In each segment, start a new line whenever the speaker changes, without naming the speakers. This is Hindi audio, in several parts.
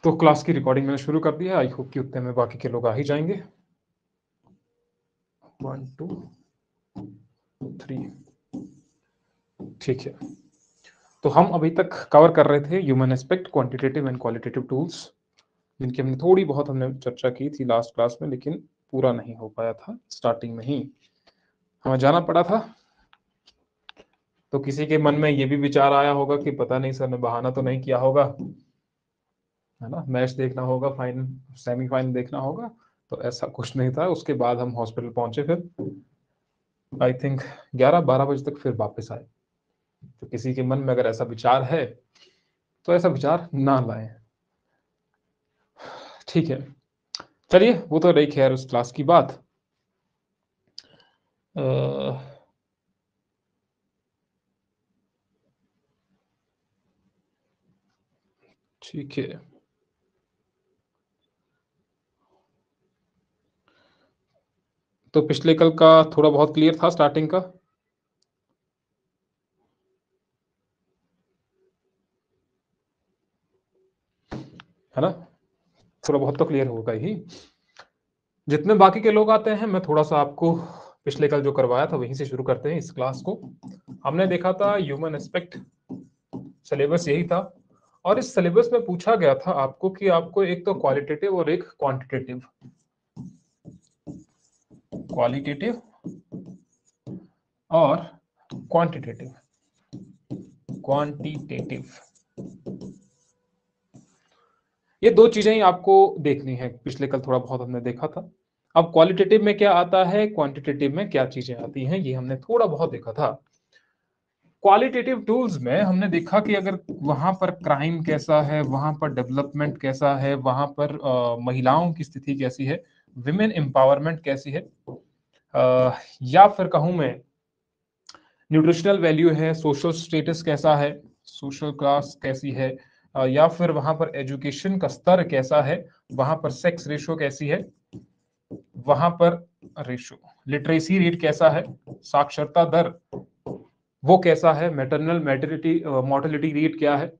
तो क्लास की रिकॉर्डिंग मैंने शुरू कर दिया। आई होप कि उतने में बाकी के लोग आ ही जाएंगे। 1 2 3 ठीक है। तो हम अभी तक कवर कर रहे थे human aspect, quantitative and qualitative tools, जिनकी हमने थोड़ी बहुत चर्चा की थी लास्ट क्लास में, लेकिन पूरा नहीं हो पाया था। स्टार्टिंग में ही हमें जाना पड़ा था। तो किसी के मन में ये भी विचार आया होगा कि पता नहीं सर ने बहाना तो नहीं किया होगा, है ना, मैच देखना होगा, फाइनल सेमीफाइनल देखना होगा। तो ऐसा कुछ नहीं था। उसके बाद हम हॉस्पिटल पहुंचे, फिर आई थिंक 11-12 बजे तक फिर वापस आए। तो किसी के मन में अगर ऐसा विचार है तो ऐसा विचार ना लाएं, ठीक है। चलिए, वो तो रही खैर उस क्लास की बात। ठीक है, तो पिछले कल का थोड़ा बहुत क्लियर था स्टार्टिंग का। है ना, थोड़ा बहुत तो क्लियर होगा ही। जितने बाकी के लोग आते हैं, मैं थोड़ा सा आपको पिछले कल जो करवाया था वहीं से शुरू करते हैं इस क्लास को। हमने देखा था ह्यूमन एस्पेक्ट, सिलेबस यही था। और इस सिलेबस में पूछा गया था आपको कि आपको एक तो क्वालिटेटिव और एक क्वांटिटेटिव, क्वालिटेटिव और क्वांटिटेटिव, क्वांटिटेटिव, ये दो चीजें ही आपको देखनी है। पिछले कल थोड़ा बहुत हमने देखा था। अब क्वालिटेटिव में क्या आता है, क्वांटिटेटिव में क्या चीजें आती हैं, ये हमने थोड़ा बहुत देखा था। क्वालिटेटिव टूल्स में हमने देखा कि अगर वहां पर क्राइम कैसा है, वहां पर डेवलपमेंट कैसा है, वहां पर महिलाओं की स्थिति कैसी है, विमेन एम्पावरमेंट कैसी है, या फिर कहूं मैं न्यूट्रिशनल वैल्यू है, सोशल स्टेटस कैसा है, सोशल क्लास कैसी है, या फिर वहां पर एजुकेशन का स्तर कैसा है, वहां पर सेक्स रेशो कैसी है, वहां पर रेशो लिटरेसी रेट कैसा है, साक्षरता दर वो कैसा है, मैटरनल मोर्टेलिटी रेट क्या है,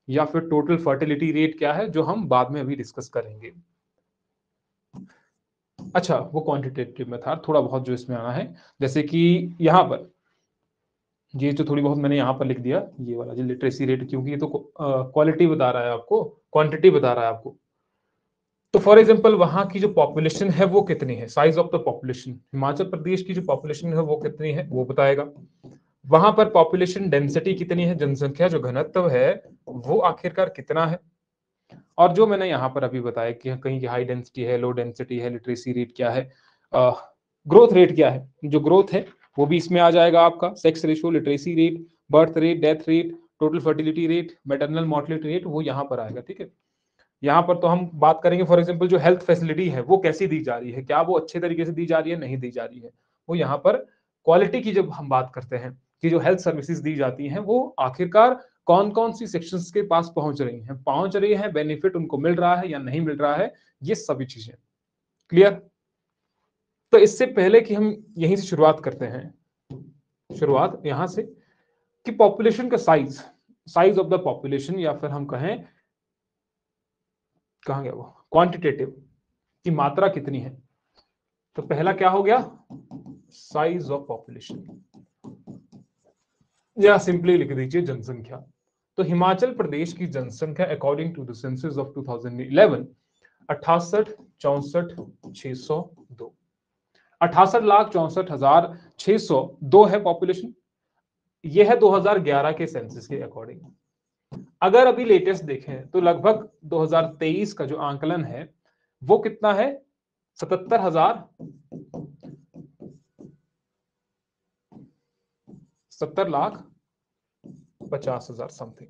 या फिर टोटल फर्टिलिटी रेट क्या है, जो हम बाद में अभी डिस्कस करेंगे। अच्छा, वो क्वांटिटेटिव में था। थोड़ा बहुत जो इसमें आना है, जैसे कि यहाँ पर ये जो थोड़ी बहुत मैंने यहाँ पर लिख दिया, ये वाला जो लिटरेसी रेट, क्योंकि ये तो क्वालिटी बता रहा है आपको, क्वांटिटी बता रहा है आपको। तो फॉर एग्जांपल वहां की जो पॉपुलेशन है वो कितनी है, size of the population, Himachal Pradesh की जो पॉपुलेशन है वो कितनी है वो बताएगा। वहां पर पॉपुलेशन डेंसिटी कितनी है, जनसंख्या जो घनत्व है वो आखिरकार कितना है। और जो मैंने यहाँ पर अभी बताया कि कहीं की हाई डेंसिटी है, लो डेंसिटी है, लिटरेसी रेट क्या है, ग्रोथ रेट क्या है, जो ग्रोथ है वो भी इसमें आ जाएगा आपका। Sex ratio, literacy rate, birth rate, death rate, total fertility rate, maternal mortality rate, वो यहाँ पर आएगा। ठीक है, यहाँ पर तो हम बात करेंगे फॉर एग्जांपल जो हेल्थ फैसिलिटी है वो कैसी दी जा रही है, क्या वो अच्छे तरीके से दी जा रही है, नहीं दी जा रही है, वो यहाँ पर क्वालिटी की जब हम बात करते हैं कि जो हेल्थ सर्विसेज दी जाती हैं वो आखिरकार कौन कौन सी सेक्शंस के पास पहुंच रही है, बेनिफिट उनको मिल रहा है या नहीं मिल रहा है, ये सभी चीजें क्लियर। तो इससे पहले कि हम यहीं से शुरुआत करते हैं, शुरुआत यहां से कि पॉपुलेशन का साइज ऑफ द पॉपुलेशन, या फिर हम कहें कहां गया वो क्वांटिटेटिव की मात्रा कितनी है। तो पहला क्या हो गया, साइज ऑफ पॉपुलेशन, या सिंपली लिख दीजिए जनसंख्या। तो हिमाचल प्रदेश की जनसंख्या according to the census of 2011 68,64,602, 68,64,602 है पॉपुलेशन। यह है 2011 के सेंसस के अकॉर्डिंग। अगर अभी लेटेस्ट देखें तो लगभग 2023 का जो आंकलन है वो कितना है, 70,50,000 समथिंग।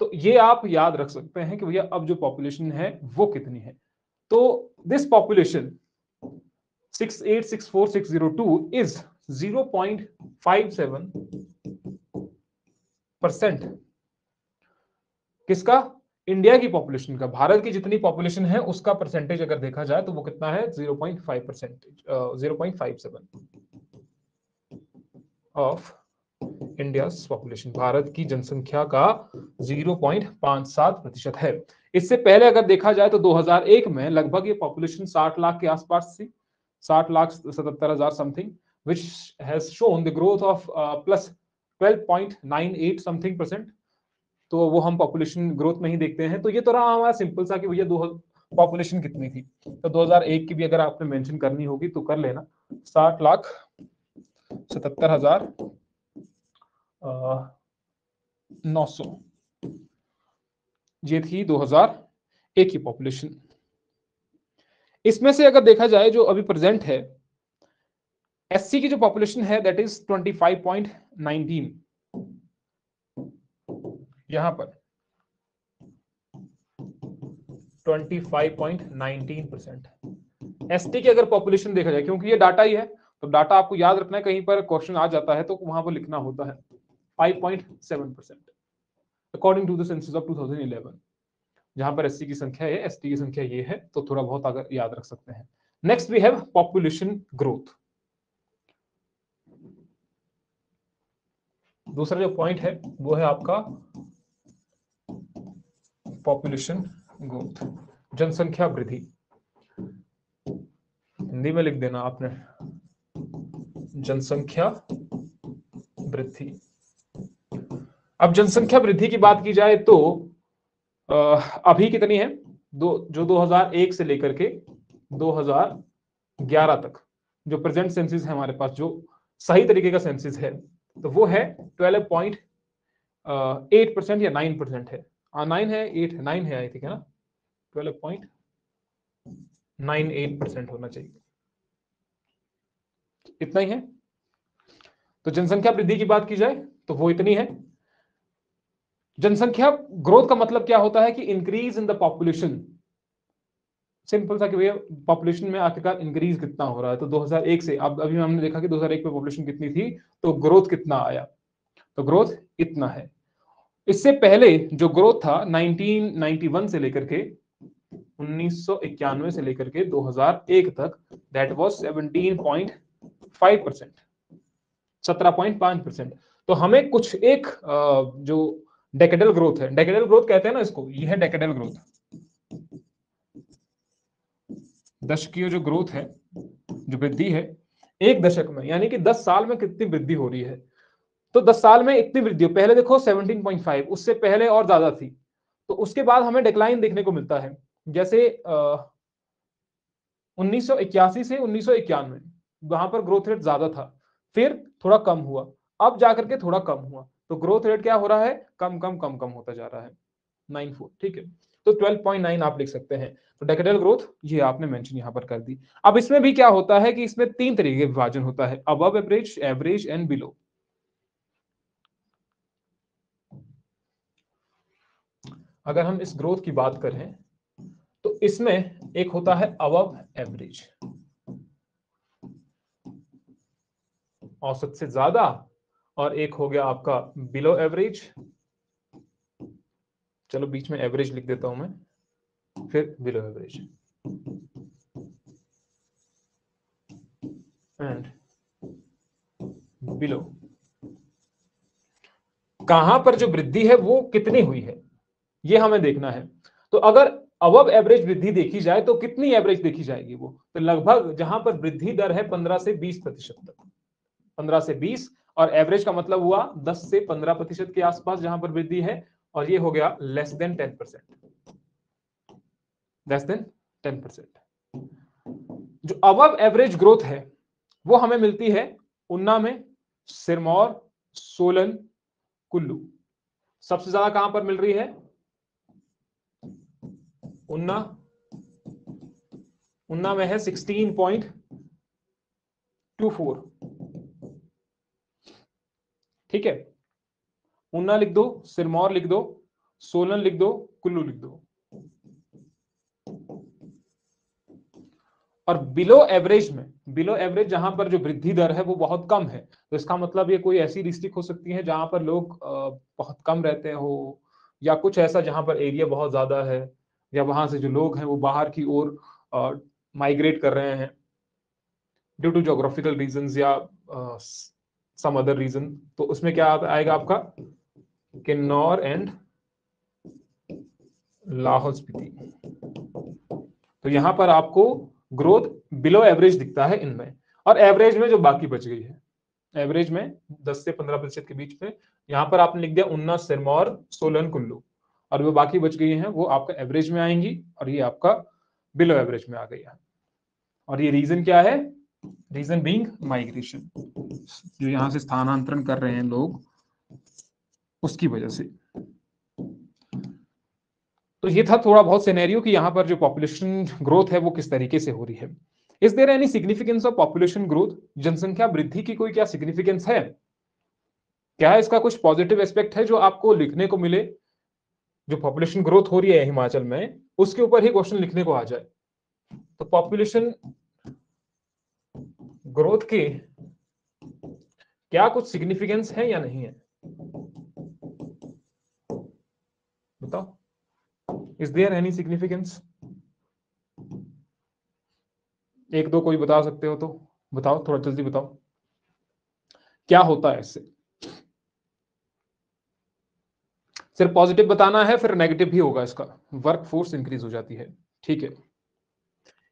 तो ये आप याद रख सकते हैं कि भैया अब जो पॉपुलेशन है वो कितनी है। तो दिस पॉपुलेशन 68,64,602 इज 0.57% किसका, इंडिया की पॉपुलेशन का। भारत की जितनी पॉपुलेशन है उसका परसेंटेज अगर देखा जाए तो वो कितना है, 0.57 ऑफ इंडिया पॉपुलेशन, भारत की जनसंख्या का 0.57% है। इससे पहले अगर देखा जाए तो 2001 में लगभग ये पॉपुलेशन 60 लाख के आसपास थी, 60,77,000 something, which has shown the growth of plus 12.98 something percent. तो वो हम पॉपुलेशन ग्रोथ में ही देखते हैं। तो ये तो रहा हमारा सिंपल सा कि भैया पॉपुलेशन कितनी थी। तो 2001 की भी अगर आपने मेंशन करनी होगी तो कर लेना, 60,77,900 ये थी 2001 की पॉपुलेशन। इसमें से अगर देखा जाए जो अभी प्रेजेंट है, एससी की जो पॉपुलेशन है दैट इज 25.19, यहां पर 25.19%। एसटी की अगर पॉपुलेशन देखा जाए, क्योंकि ये डाटा ही है तो डाटा आपको याद रखना है, कहीं पर क्वेश्चन आ जाता है तो वहां पर लिखना होता है, 5.7% according to the census of 2011। जहां पर एससी की संख्या है, एसटी की संख्या ये है, तो थोड़ा बहुत अगर याद रख सकते हैं। Next we have population growth. दूसरा जो पॉइंट है वो है आपका पॉपुलेशन ग्रोथ, जनसंख्या वृद्धि। हिंदी में लिख देना आपने, जनसंख्या वृद्धि। अब जनसंख्या वृद्धि की बात की जाए तो अभी कितनी है, जो 2001 से लेकर के 2011 तक जो प्रेजेंट सेंसिस है हमारे पास, जो सही तरीके का सेंसिस है, तो वो है 12.8% या 9% है। 9 है, 8 है, 9 है आई थिंक, है ना, 12.98% होना चाहिए, इतना ही है। तो जनसंख्या वृद्धि की बात की जाए तो वो इतनी है। जनसंख्या ग्रोथ का मतलब क्या होता है कि increase in the population, simple सा कि भैया पॉपुलेशन में आखिरकार इंक्रीज कितना हो रहा है। तो 2001 से अब अभी हमने देखा कि 2001 में पॉपुलेशन कितनी थी, तो ग्रोथ कितना आया, तो ग्रोथ इतना है। इससे पहले जो ग्रोथ था 1991 से लेकर के 1991 से लेकर के 2001 तक, दैट वाज 17.5%, 17.5%। तो हमें कुछ एक जो डेकेडल ग्रोथ है, डेकेडल ग्रोथ कहते हैं ना इसको, ये है डेकेडल ग्रोथ, दशकीय जो ग्रोथ है, जो वृद्धि है एक दशक में, यानी कि 10 साल में कितनी वृद्धि हो रही है। तो 10 साल में इतनी वृद्धि हो, पहले देखो 17.5, उससे पहले और ज्यादा थी, तो उसके बाद हमें डिक्लाइन देखने को मिलता है। जैसे 1981 से 1991 वहां पर ग्रोथ रेट ज्यादा था, फिर थोड़ा कम हुआ, अब जाकर के थोड़ा कम हुआ, तो ग्रोथ रेट क्या हो रहा है, कम कम कम कम होता जा रहा है, 94, ठीक है। तो 12.9 आप लिख सकते हैं। तो डेकेडल ग्रोथ ये आपने मेंशन यहां पर कर दी। अब इसमें भी क्या होता है कि इसमें 3 तरीके का विभाजन होता है, above average, average and below. अगर हम इस ग्रोथ की बात करें तो इसमें एक होता है अबव एवरेज, औसत से ज्यादा, और एक हो गया आपका बिलो एवरेज। चलो बीच में एवरेज लिख देता हूं मैं, फिर बिलो एवरेज एंड बिलो। कहां पर जो वृद्धि है वो कितनी हुई है ये हमें देखना है। तो अगर अबव एवरेज वृद्धि देखी जाए तो कितनी एवरेज देखी जाएगी, वो तो लगभग जहां पर वृद्धि दर है 15 से 20% तक, 15 से 20, और एवरेज का मतलब हुआ 10 से 15% के आसपास जहां पर वृद्धि है, और ये हो गया लेस देन 10%, लेस देन 10%। जो अबव एवरेज ग्रोथ है वो हमें मिलती है उन्ना में, सिरमौर, सोलन, कुल्लू। सबसे ज्यादा कहां पर मिल रही है, उन्ना, उन्ना में है 16.24, ठीक है। उन्ना लिख दो, सिरमौर लिख दो, सोलन लिख दो, कुल्लू लिख दो। और बिलो एवरेज में, बिलो एवरेज जहां पर जो वृद्धि दर है वो बहुत कम है, तो इसका मतलब ये कोई ऐसी डिस्ट्रिक्ट हो सकती है जहां पर लोग बहुत कम रहते हो, या कुछ ऐसा जहां पर एरिया बहुत ज्यादा है, या वहां से जो लोग हैं वो बाहर की ओर माइग्रेट कर रहे हैं ड्यू टू जोग्राफिकल रीजंस या सम अदर रीजन। तो उसमें क्या आएगा आपका किन्नौर एंड लाहौल स्पीति। तो यहां पर आपको ग्रोथ बिलो एवरेज दिखता है इनमें, और एवरेज में जो बाकी बच गई है, एवरेज में 10 से 15% के बीच में, यहां पर आपने लिख दिया उन्ना, सिरमौर, सोलन, कुल्लू, और वो बाकी बच गई हैं वो आपका एवरेज में आएंगी, और ये आपका बिलो एवरेज में आ गई है। और ये रीजन क्या है? रीजन बीइंग माइग्रेशन, जो यहां से स्थानांतरण कर रहे हैं लोग, उसकी वजह से। तो ये था थोड़ा बहुत सिनेरियो कि यहां पर जो पॉपुलेशन ग्रोथ है वो किस तरीके से हो रही है। Is there any significance of population growth? जनसंख्या वृद्धि की कोई क्या सिग्निफिकेंस है? क्या है इसका कुछ पॉजिटिव एस्पेक्ट है जो आपको लिखने को मिले? जो पॉपुलेशन ग्रोथ हो रही है हिमाचल में, उसके ऊपर ही क्वेश्चन लिखने को आ जाए। तो पॉपुलेशन ग्रोथ के क्या कुछ सिग्निफिकेंस है या नहीं है, बताओ। Is there any significance? एक दो कोई बता सकते हो तो बताओ, थोड़ा जल्दी बताओ, क्या होता है इससे? सिर्फ पॉजिटिव बताना है, फिर नेगेटिव भी होगा इसका। वर्क फोर्स इंक्रीज हो जाती है, ठीक है,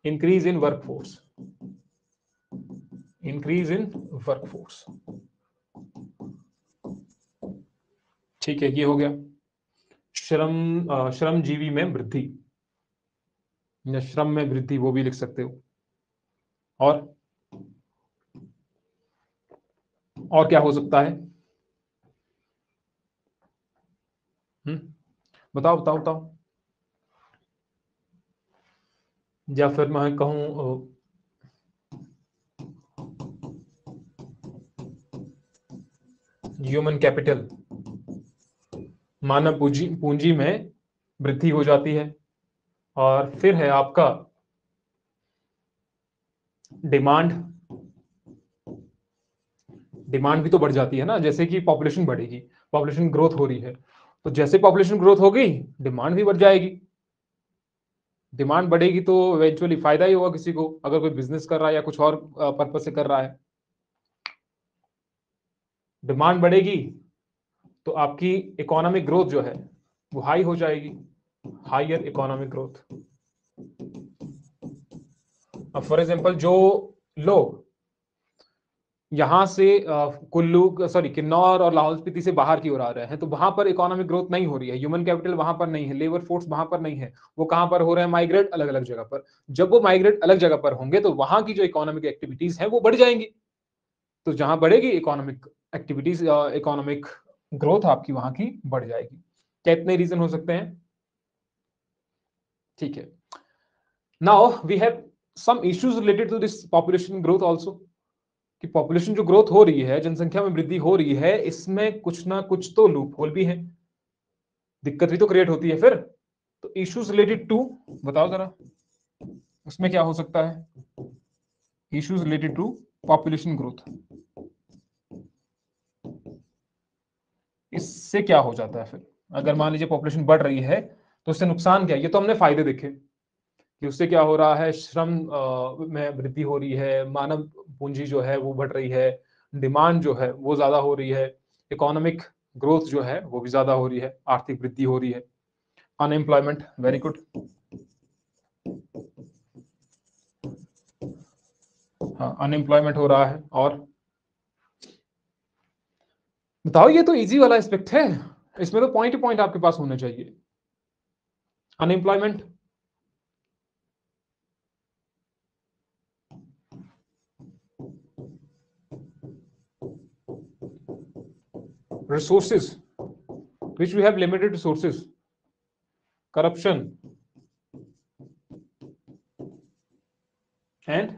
increase in work force, increase in work force, ठीक है, ये हो गया। श्रमजीवी में वृद्धि, या श्रम में वृद्धि, वो भी लिख सकते हो। और क्या हो सकता है? बताओ बताओ बताओ। या फिर मैं कहूं ह्यूमन कैपिटल, मानव पूंजी, पूंजी में वृद्धि हो जाती है। और फिर है आपका डिमांड, डिमांड भी तो बढ़ जाती है ना, जैसे कि पॉपुलेशन बढ़ेगी, पॉपुलेशन ग्रोथ हो रही है, तो जैसे पॉपुलेशन ग्रोथ होगी डिमांड भी बढ़ जाएगी। डिमांड बढ़ेगी तो इवेंचुअली फायदा ही होगा किसी को, अगर कोई बिजनेस कर रहा है या कुछ और पर्पज से कर रहा है। डिमांड बढ़ेगी तो आपकी इकोनॉमिक ग्रोथ जो है वो हाई हो जाएगी, हायर इकोनॉमिक ग्रोथ। अब फॉर एग्जांपल जो लोग यहां से कुल्लू, सॉरी, किन्नौर और लाहौल स्पीति से बाहर की ओर आ रहे हैं, तो वहां पर इकोनॉमिक ग्रोथ नहीं हो रही है, ह्यूमन कैपिटल वहां पर नहीं है, लेबर फोर्स वहां पर नहीं है, वो कहां पर हो रहे हैं? माइग्रेट अलग अलग जगह पर। जब वो माइग्रेट अलग जगह पर होंगे तो वहां की जो इकोनॉमिक एक्टिविटीज है वो बढ़ जाएंगी। तो जहां बढ़ेगी इकोनॉमिक एक्टिविटीज, इकोनॉमिक ग्रोथ आपकी वहां की बढ़ जाएगी। क्या इतने रीजन हो सकते हैं? ठीक है, now we have some issues related to this population growth also, कि पॉपुलेशन जो ग्रोथ हो रही है, जनसंख्या में वृद्धि हो रही है, इसमें कुछ ना कुछ तो लूप होल भी है, दिक्कत भी तो क्रिएट होती है फिर। तो इश्यूज रिलेटेड टू, बताओ जरा, उसमें क्या हो सकता है? Issues related to population growth, इससे क्या हो जाता है फिर? अगर मान लीजिए पॉपुलेशन बढ़ रही है तो उससे नुकसान क्या है? ये तो हमने फायदे देखे कि उससे क्या हो रहा है, श्रम में वृद्धि हो रही है, मानव पूंजी जो है वो बढ़ रही है, डिमांड जो है वो ज्यादा हो रही है, इकोनॉमिक ग्रोथ जो है वो भी ज्यादा हो रही है, आर्थिक वृद्धि हो रही है। अनएम्प्लॉयमेंट, वेरी गुड, हाँ, अनएम्प्लॉयमेंट हो रहा है। और बताओ, ये तो इजी वाला एस्पेक्ट है, इसमें तो पॉइंट पॉइंट आपके पास होने चाहिए। Unemployment, resources which we have limited resources, corruption and,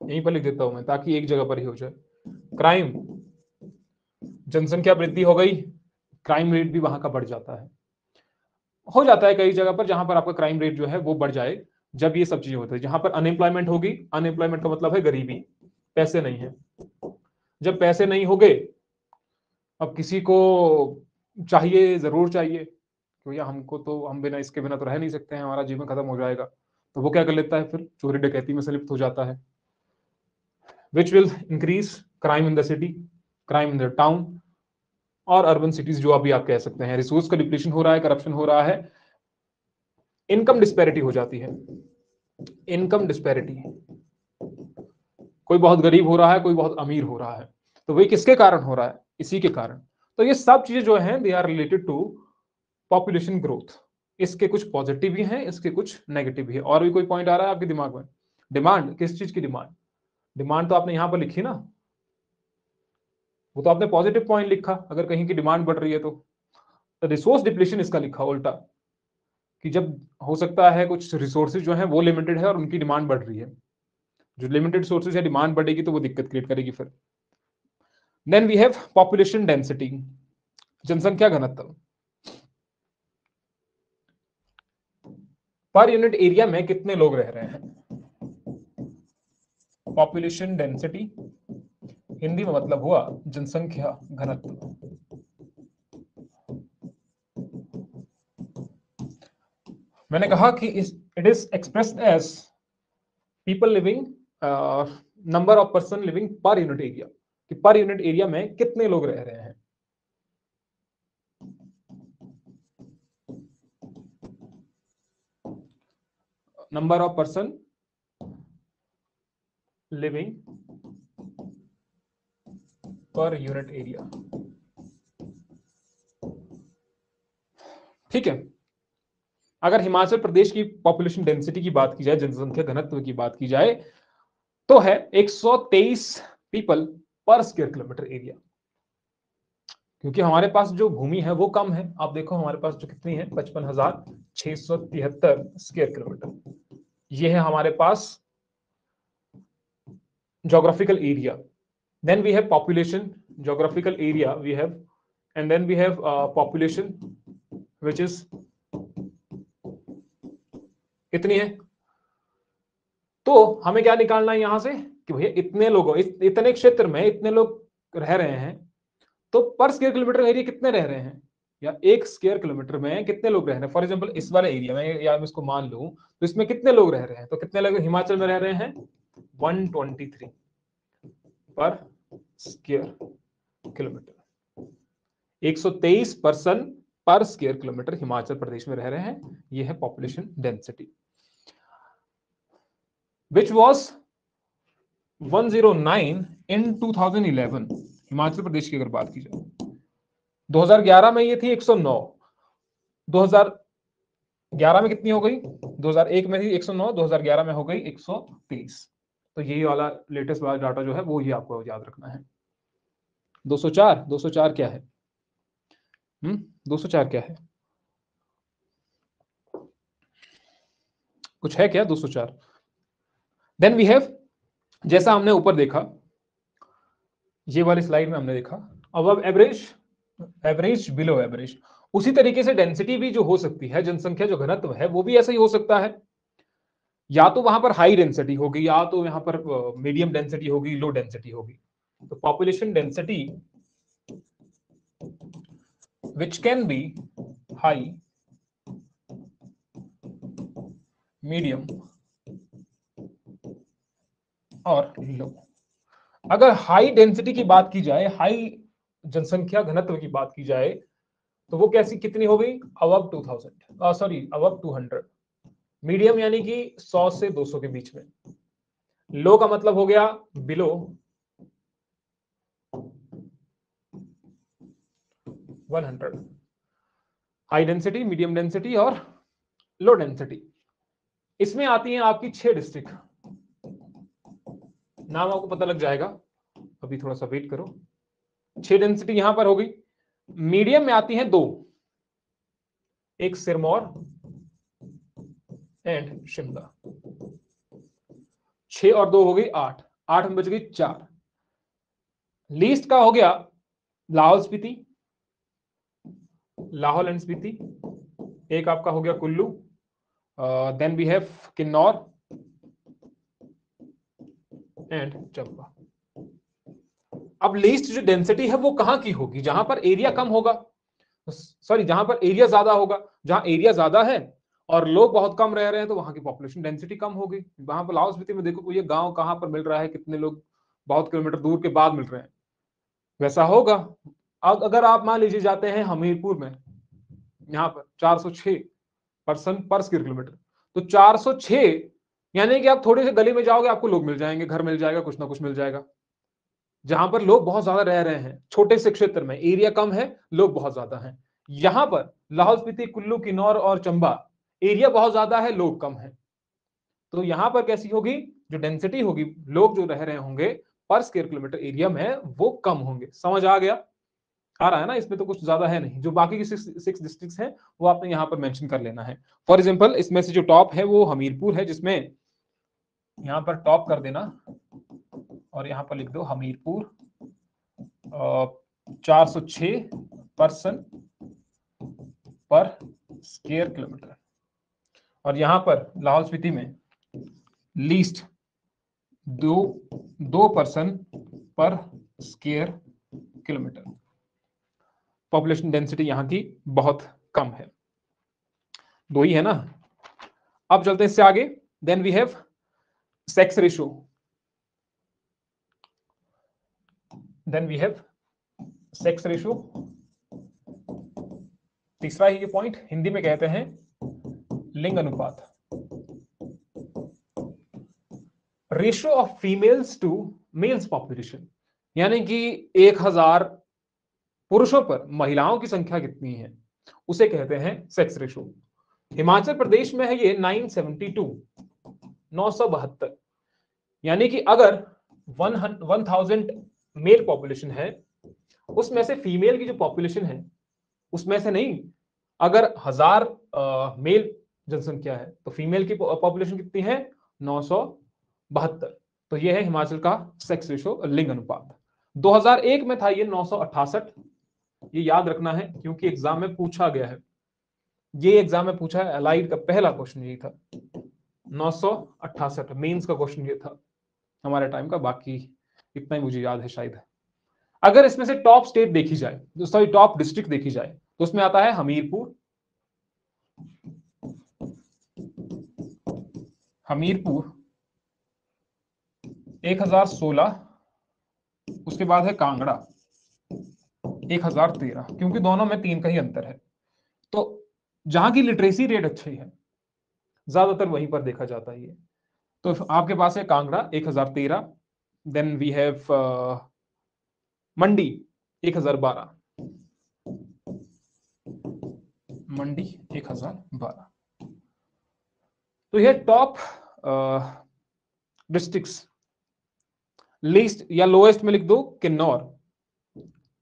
यहीं पर लिख देता हूं मैं ताकि एक जगह पर ही हो जाए, क्राइम, जनसंख्या वृद्धि हो गई, क्राइम रेट भी वहां का बढ़ जाता है, हो जाता है कई जगह पर जहां पर आपका क्राइम रेट जो है वो बढ़ जाए, जब ये सब चीजें होती है। जहां पर अनएम्प्लॉयमेंट होगी, अनएम्प्लॉयमेंट का मतलब है गरीबी, पैसे नहीं है, जब पैसे नहीं होंगे, अब किसी को चाहिए, जरूर चाहिए, भैया हमको तो, हम बिना इसके बिना तो रह नहीं सकते हैं, हमारा जीवन खत्म हो जाएगा, तो वो क्या कर लेता है? फिर चोरी डकैती में से लिप्त हो जाता है, which will increase crime in the city, crime in the town और अर्बन सिटीज, जो अभी आप कह सकते हैं। रिसोर्स का डिप्लीशन हो रहा है, करप्शन हो रहा है, इनकम डिस्पैरिटी हो जाती है। इनकम डिस्पैरिटी, कोई बहुत गरीब हो रहा है, कोई बहुत अमीर हो रहा है, तो वही किसके कारण हो रहा है? इसी के कारण। तो ये सब चीजें जो हैं they are related to population growth. इसके कुछ पॉजिटिव भी हैं, इसके कुछ नेगेटिव भी है। और भी कोई पॉइंट आ रहा है आपके दिमाग में? डिमांड, किस चीज की डिमांड? डिमांड तो आपने यहां पर लिखी ना, वो तो आपने पॉजिटिव पॉइंट लिखा अगर कहीं की डिमांड बढ़ रही है तो। रिसोर्स डिप्लीशन इसका लिखा उल्टा, कि जब हो सकता है कुछ रिसोर्सेज जो है वो लिमिटेड है और उनकी डिमांड बढ़ रही है, जो लिमिटेड सोर्सेज है डिमांड बढ़ेगी तो वो दिक्कत क्रिएट करेगी फिर। Then we have population density, जनसंख्या घनत्व। पर यूनिट एरिया में कितने लोग रह रहे हैं? पॉपुलेशन डेंसिटी हिंदी में मतलब हुआ जनसंख्या घनत्व। मैंने कहा कि it is expressed as people living, number of person living per unit area, कि पर यूनिट एरिया में कितने लोग रह रहे हैं। Number of person living per unit area, ठीक है। अगर हिमाचल प्रदेश की पॉपुलेशन डेंसिटी की बात की जाए, जनसंख्या घनत्व की बात की जाए, तो है 123 पीपल पर स्क्वायर किलोमीटर एरिया। क्योंकि हमारे पास जो भूमि है वो कम है। आप देखो हमारे पास जो कितनी है, 55,673 स्क्वायर किलोमीटर। ये है हमारे पास geographical area. Then we have population, geographical area we have, and then we have population which is कितनी है। तो हमें क्या निकालना है यहां से कि भैया इतने लोगों, इतने क्षेत्र में इतने लोग रह रहे हैं, तो पर स्क्वायर किलोमीटर एरिया कितने रह रहे हैं, या एक स्क्वायर किलोमीटर में कितने लोग रह रहे हैं। फॉर एग्जांपल इस वाले एरिया में, या मैं इसको मान लूं तो इसमें कितने लोग रह रहे हैं, तो कितने लोग हिमाचल में रह रहे हैं? 123 पर स्क्वायर किलोमीटर। 123 पर्सन पर स्क्वायर किलोमीटर हिमाचल प्रदेश में रह रहे हैं। यह है पॉपुलेशन डेंसिटी, विच वॉज 109 इन 2011। हिमाचल प्रदेश की अगर बात की जाए 2011 में ये थी 109। 2011 में कितनी हो गई? 2001 में थी 109, 2011 में हो गई 123। तो यही वाला लेटेस्ट वाला डाटा जो है वो ही आपको याद रखना है। 204, 204 क्या है? 204 क्या है? कुछ है क्या 204? देन वी हैव, जैसा हमने ऊपर देखा, ये वाली स्लाइड में हमने देखा above average, average, below average, उसी तरीके से डेंसिटी भी जो हो सकती है, जनसंख्या जो घनत्व है वो भी ऐसा ही हो सकता है। या तो वहां पर हाई डेंसिटी होगी, या तो यहां पर मीडियम डेंसिटी होगी, लो डेंसिटी होगी। तो population density which can be high, medium और लो। अगर हाई डेंसिटी की बात की जाए, हाई जनसंख्या घनत्व की बात की जाए, तो वो कैसी कितनी हो गई? Above 2000, sorry above 200। मीडियम यानी कि 100 से 200 के बीच में। लो का मतलब हो गया below 100। High density, medium density और लो डेंसिटी। इसमें आती हैं आपकी 6 डिस्ट्रिक्ट, नाम आपको पता लग जाएगा, अभी थोड़ा सा वेट करो। 6 डेंसिटी यहां पर हो गई। मीडियम में आती हैं 2, एक सिरमौर एंड शिमला। 6 और 2 हो गई 8, 8 में बच गई 4। लीस्ट का हो गया लाहौल स्पीति, लाहौल एंड स्पीति। एक आपका हो गया Kullu, then we have Kinnaur and Chamba. अब लीस्ट जो डेंसिटी है वो कहां की होगी? जहां पर एरिया कम होगा, सॉरी जहां पर एरिया ज्यादा होगा। जहां एरिया ज्यादा है और लोग बहुत कम रह रहे हैं तो वहां की पॉपुलेशन डेंसिटी कम होगी। वहां पर लाहौल स्पीति में देखो ये गांव कहां पर मिल रहा है, कितने लोग बहुत किलोमीटर दूर के बाद मिल रहे हैं, वैसा होगा। अब अगर आप मान लीजिए जाते हैं हमीरपुर में, यहाँ पर 406 पर्सन पर स्क्वायर किलोमीटर। तो 406, यानी कि आप थोड़े से गली में जाओगे आपको लोग मिल जाएंगे, घर मिल जाएगा, कुछ ना कुछ मिल जाएगा। जहां पर लोग बहुत ज्यादा रह रहे हैं, छोटे से क्षेत्र में, एरिया कम है, लोग बहुत ज्यादा हैं। यहां पर लाहौल स्पीति, कुल्लू, किन्नौर और चंबा, एरिया बहुत ज्यादा है, लोग कम है। तो यहां पर कैसी होगी, जो डेंसिटी होगी, लोग जो रह रहे होंगे पर स्क्वायर किलोमीटर एरिया में, वो कम होंगे। समझ आ गया? आ रहा है ना? इसमें तो कुछ ज्यादा है नहीं। जो बाकी की 6 डिस्ट्रिक्ट्स हैं वो आपने यहां पर मेंशन कर लेना है। फॉर एग्जांपल इसमें से जो टॉप है वो हमीरपुर है, जिसमें यहां पर टॉप कर देना और यहां पर लिख दो हमीरपुर, 406 पर्सन पर स्क्वायर किलोमीटर। और यहां पर लाहौल स्पीति में लीस्ट दो पर्सन पर स्क्वायर किलोमीटर। पॉपुलेशन डेंसिटी यहां की बहुत कम है, 2 ही है ना। अब चलते हैं इससे आगे। Then we have sex ratio. Sex ratio तीसरा ही ये पॉइंट, हिंदी में कहते हैं लिंग अनुपात। Ratio of females to males population, यानी कि 1000 पुरुषों पर महिलाओं की संख्या कितनी है, उसे कहते हैं सेक्स रेशियो। हिमाचल प्रदेश में है ये 972, यानी कि अगर 1000 मेल पॉपुलेशन है, उसमें से फीमेल की जो पॉपुलेशन है उसमें से नहीं, अगर 1000 मेल जनसंख्या है तो फीमेल की पॉपुलेशन कितनी है, 972। तो यह है हिमाचल का सेक्स रेशियो, लिंग अनुपात। 2001 में था ये 968। ये याद रखना है क्योंकि एग्जाम में पूछा गया है, ये एग्जाम में पूछा है, अलाइड का पहला क्वेश्चन यही था, 968 मेंस का क्वेश्चन ये था हमारे टाइम का। बाकी इतना ही मुझे याद है शायद। अगर इसमें से टॉप स्टेट देखी जाए, सॉरी टॉप डिस्ट्रिक्ट देखी जाए, तो उसमें आता है हमीरपुर, 1016। उसके बाद है कांगड़ा 1013, क्योंकि दोनों में 3 का ही अंतर है। तो जहां की लिटरेसी रेट अच्छी है ज्यादातर वहीं पर देखा जाता है ये। तो आपके पास है कांगड़ा 1013, देन वी हैव मंडी 1012, मंडी 1012। तो ये टॉप डिस्ट्रिक्ट्स। लीस्ट या लोएस्ट में लिख दो किन्नौर,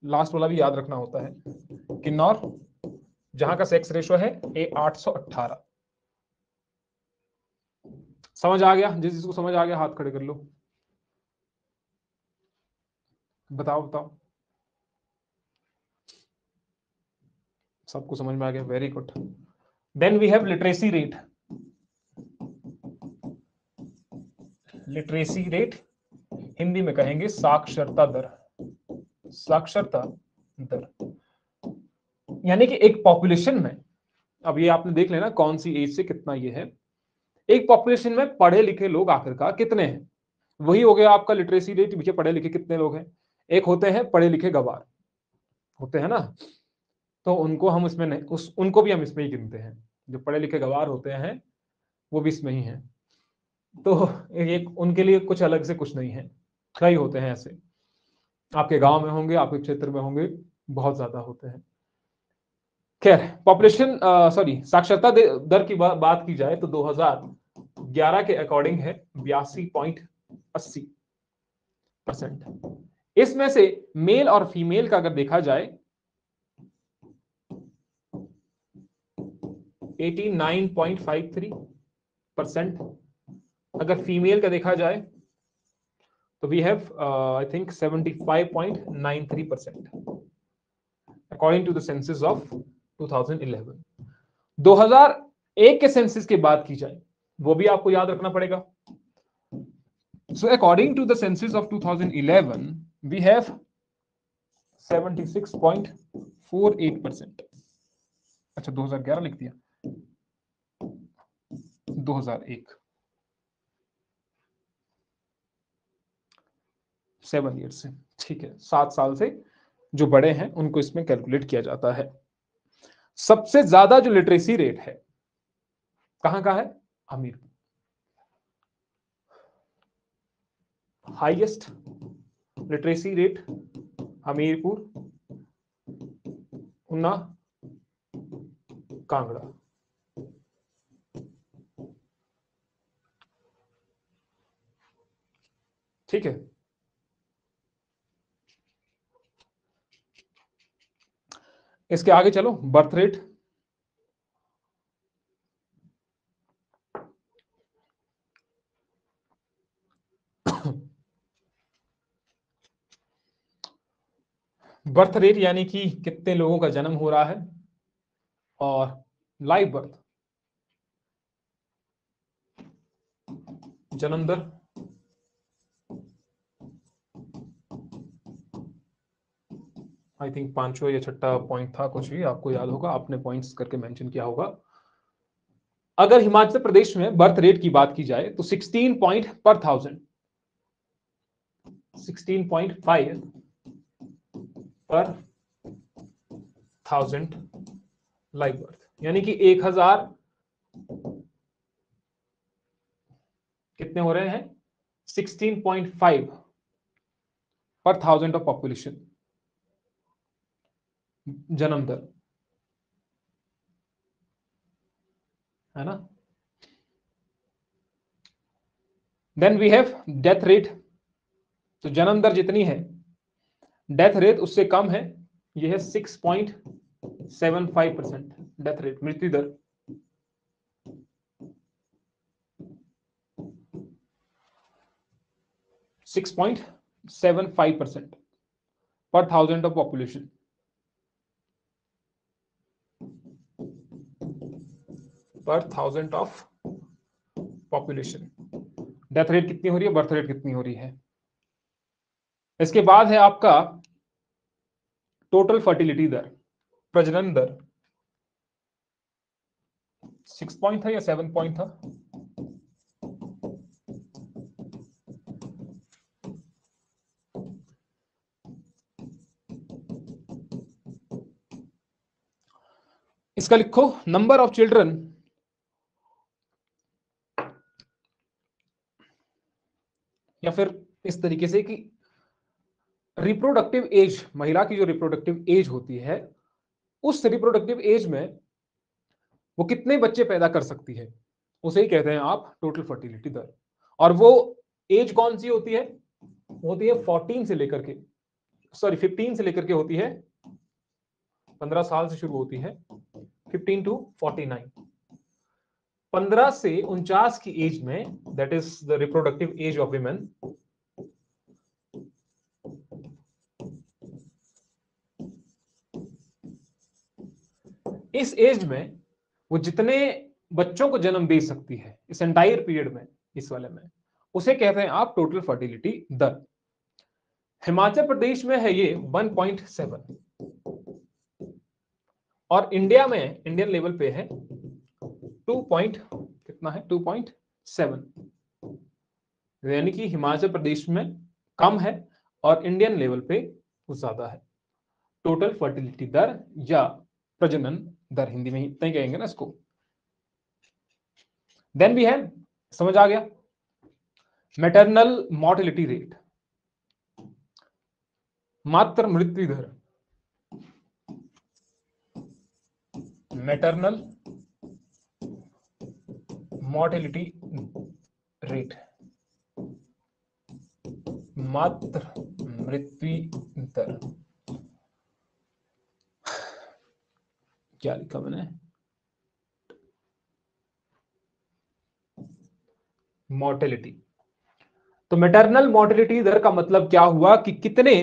लास्ट वाला भी याद रखना होता है। किन्नौर जहां का सेक्स रेशियो है 818। समझ आ गया? जिसको समझ आ गया हाथ खड़े कर लो, बताओ। सबको समझ में आ गया, very good. Then we have literacy rate. Literacy rate Hindi में कहेंगे साक्षरता दर। साक्षरता दर यानी कि एक पॉपुलेशन में, अब ये आपने देख लेना कौन सी एज से कितना ये है, एक पॉपुलेशन में पढ़े लिखे लोग आखिरकार कितने हैं, वही हो गया आपका लिटरेसी रेट। देखिए पढ़े लिखे कितने लोग हैं, एक होते हैं पढ़े लिखे गवार होते हैं ना, तो उनको हम इसमें नहीं, उनको भी हम इसमें ही गिनते हैं। जो पढ़े लिखे गवार होते हैं वो भी इसमें ही हैं। तो एक उनके लिए कुछ अलग से कुछ नहीं है, कई होते हैं ऐसे, आपके गांव में होंगे, आपके क्षेत्र में होंगे, बहुत ज्यादा होते हैं। खैर पॉपुलेशन सॉरी साक्षरता दर की बात की जाए तो 2011 के अकॉर्डिंग है 82.80%। इसमें से मेल और फीमेल का अगर देखा जाए 89.53%। अगर फीमेल का देखा जाए तो we have I think 75.93% according to the census of 2011। 2001 के सेंसस की बात की जाए वो भी आपको याद रखना पड़ेगा। So according to the census of 2011 we have 76.48%। अच्छा 2011 लिख दिया, 2001 7 ईयर से, ठीक है, 7 साल से जो बड़े हैं उनको इसमें कैलकुलेट किया जाता है। सबसे ज्यादा जो लिटरेसी रेट है कहां का है? Hamirpur. Highest literacy rate Hamirpur, Una, Kangra. ठीक है, इसके आगे चलो, बर्थ रेट। बर्थ रेट यानी कि कितने लोगों का जन्म हो रहा है, और लाइव बर्थ, जन्म दर। आई थिंक पांचवा या छठा पॉइंट था, कुछ भी आपको याद होगा, आपने पॉइंट्स करके मेंशन किया होगा। अगर हिमाचल प्रदेश में बर्थ रेट की बात की जाए तो 16 पॉइंट पर 1000, 16.5 पर 1000 लाइव बर्थ, यानी कि 1000 कितने हो रहे हैं? 16.5 पर 1000 ऑफ पॉपुलेशन जन्म दर, है ना। Then we have death rate. तो जन्म दर जितनी है, डेथ रेट उससे कम है, यह है 6.75% डेथ रेट, मृत्यु दर। सिक्स 6.75% पर 1000 ऑफ पॉपुलेशन। पर 1000 ऑफ पॉपुलेशन डेथ रेट कितनी हो रही है, बर्थ रेट कितनी हो रही है। इसके बाद है आपका टोटल फर्टिलिटी दर, प्रजनन दर। 6 पॉइंट था या 7 पॉइंट था? इसका लिखो, नंबर ऑफ चिल्ड्रन या फिर इस तरीके से कि रिप्रोडक्टिव एज, महिला की जो रिप्रोडक्टिव एज होती है, उस रिप्रोडक्टिव एज में वो कितने बच्चे पैदा कर सकती है, उसे ही कहते हैं आप टोटल फर्टिलिटी दर। और वो एज कौन सी होती है? होती है 14 से लेकर के, सॉरी 15 से लेकर के होती है, 15 साल से शुरू होती है, 15 टू 49। 15 से 49 की एज में, that is the reproductive age of women. इस एज में वो जितने बच्चों को जन्म दे सकती है इस एंटायर पीरियड में, इस वाले में, उसे कहते हैं आप टोटल फर्टिलिटी दर। हिमाचल प्रदेश में है ये 1.7, और इंडिया में, इंडियन लेवल पे है 2 पॉइंट, कितना है? 2.7, यानी कि हिमाचल प्रदेश में कम है और इंडियन लेवल पे वो ज्यादा है। टोटल फर्टिलिटी दर या प्रजनन दर, हिंदी में ही इतना ही कहेंगे ना इसको। देन भी है, समझ आ गया, मैटरनल मॉर्टेलिटी रेट, मातृ मृत्यु दर, मैटरनल मॉर्टेलिटी रेट, मातृ मृत्यु दर। क्या लिखा मैंने? मॉर्टेलिटी। तो मैटरनल मॉर्टेलिटी दर का मतलब क्या हुआ कि कितने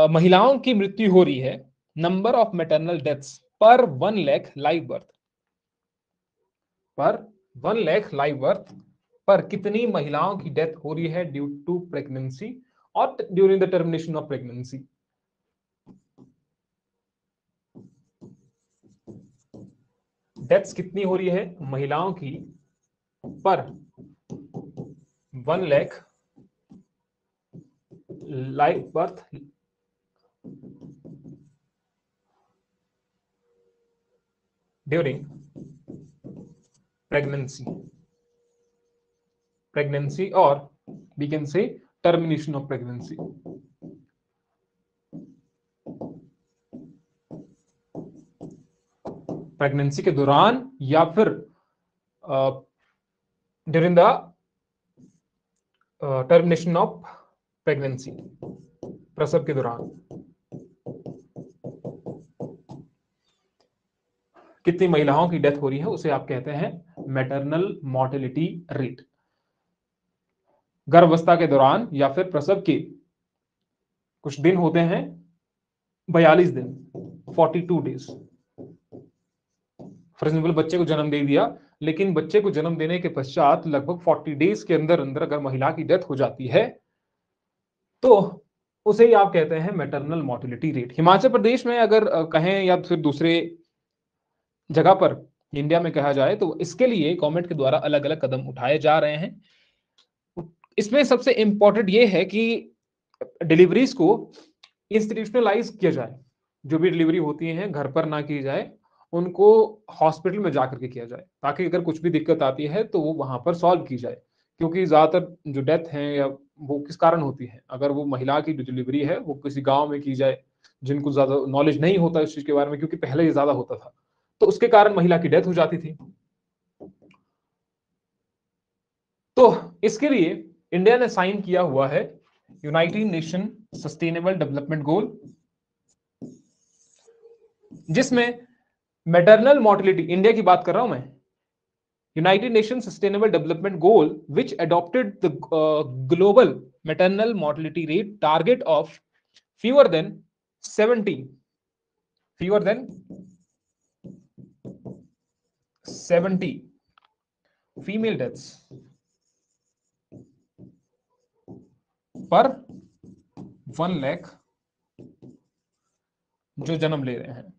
महिलाओं की मृत्यु हो रही है, नंबर ऑफ मैटरनल डेथ्स पर 1 लाख लाइव बर्थ, पर 1 लाख लाइव बर्थ पर कितनी महिलाओं की डेथ हो रही है ड्यू टू प्रेगनेंसी और during the termination of pregnancy. Deaths कितनी हो रही है महिलाओं की पर 1 lakh live birth during pregnancy or we can say termination of pregnancy. Pregnancy के दौरान या फिर during the termination of pregnancy, प्रसव के दौरान कितनी महिलाओं की डेथ हो रही है उसे आप कहते हैं मैटरनल मॉर्टेलिटी रेट। गर्भावस्था के दौरान या फिर प्रसव के कुछ दिन होते हैं 42 दिन, 42 डेज। फॉर एग्जाम्पल बच्चे को जन्म दे दिया, लेकिन बच्चे को जन्म देने के पश्चात लगभग 40 डेज के अंदर अंदर अगर महिला की डेथ हो जाती है तो उसे ही आप कहते हैं maternal mortality rate. Himachal Pradesh में अगर कहें या फिर दूसरे जगह पर इंडिया में कहा जाए तो इसके लिए गवर्नमेंट के द्वारा अलग अलग कदम उठाए जा रहे हैं। इसमें सबसे इंपॉर्टेंट ये है कि डिलीवरीज को इंस्टीट्यूशनलाइज किया जाए। जो भी डिलीवरी होती है घर पर ना की जाए, उनको हॉस्पिटल में जाकर के किया जाए, ताकि अगर कुछ भी दिक्कत आती है तो वो वहां पर सॉल्व की जाए। क्योंकि ज्यादातर जो डेथ है या वो किस कारण होती है, अगर वो महिला की डिलीवरी है वो किसी गांव में की जाए जिनको ज्यादा नॉलेज नहीं होता इस चीज के बारे में, क्योंकि पहले ये ज्यादा होता था, तो उसके कारण महिला की डेथ हो जाती थी। तो इसके लिए इंडिया ने साइन किया हुआ है United nation sustainable development goal, जिसमें मैटरनल मॉर्टेलिटी, इंडिया की बात कर रहा हूं मैं, United nation sustainable development goal which adopted the global maternal mortality rate target of fewer than 70 female deaths पर 1 लाख जो जन्म ले रहे हैं,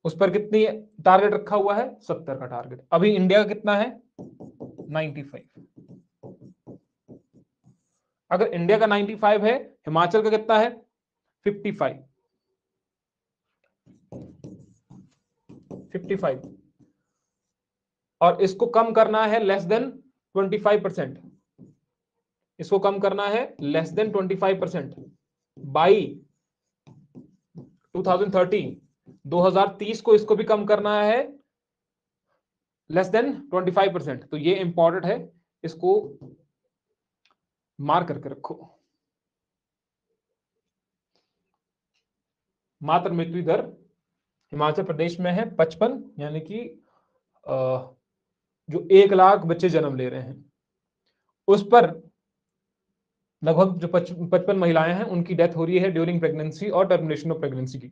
उस पर कितनी टारगेट रखा हुआ है? 70 का टारगेट। अभी इंडिया का कितना है? 95। अगर इंडिया का 95 है, हिमाचल का कितना है? 55। और इसको कम करना है लेस देन 25%। इसको कम करना है लेस देन 25% बाई 2030 को इसको भी कम करना है लेस देन 25%। तो ये इंपॉर्टेंट है, इसको मार करके रखो। मातृ मृत्यु दर हिमाचल प्रदेश में है 55, यानी कि जो 1 लाख बच्चे जन्म ले रहे हैं उस पर लगभग जो 55 महिलाएं हैं उनकी डेथ हो रही है ड्यूरिंग प्रेगनेंसी और टर्मिनेशन ऑफ प्रेगनेंसी की।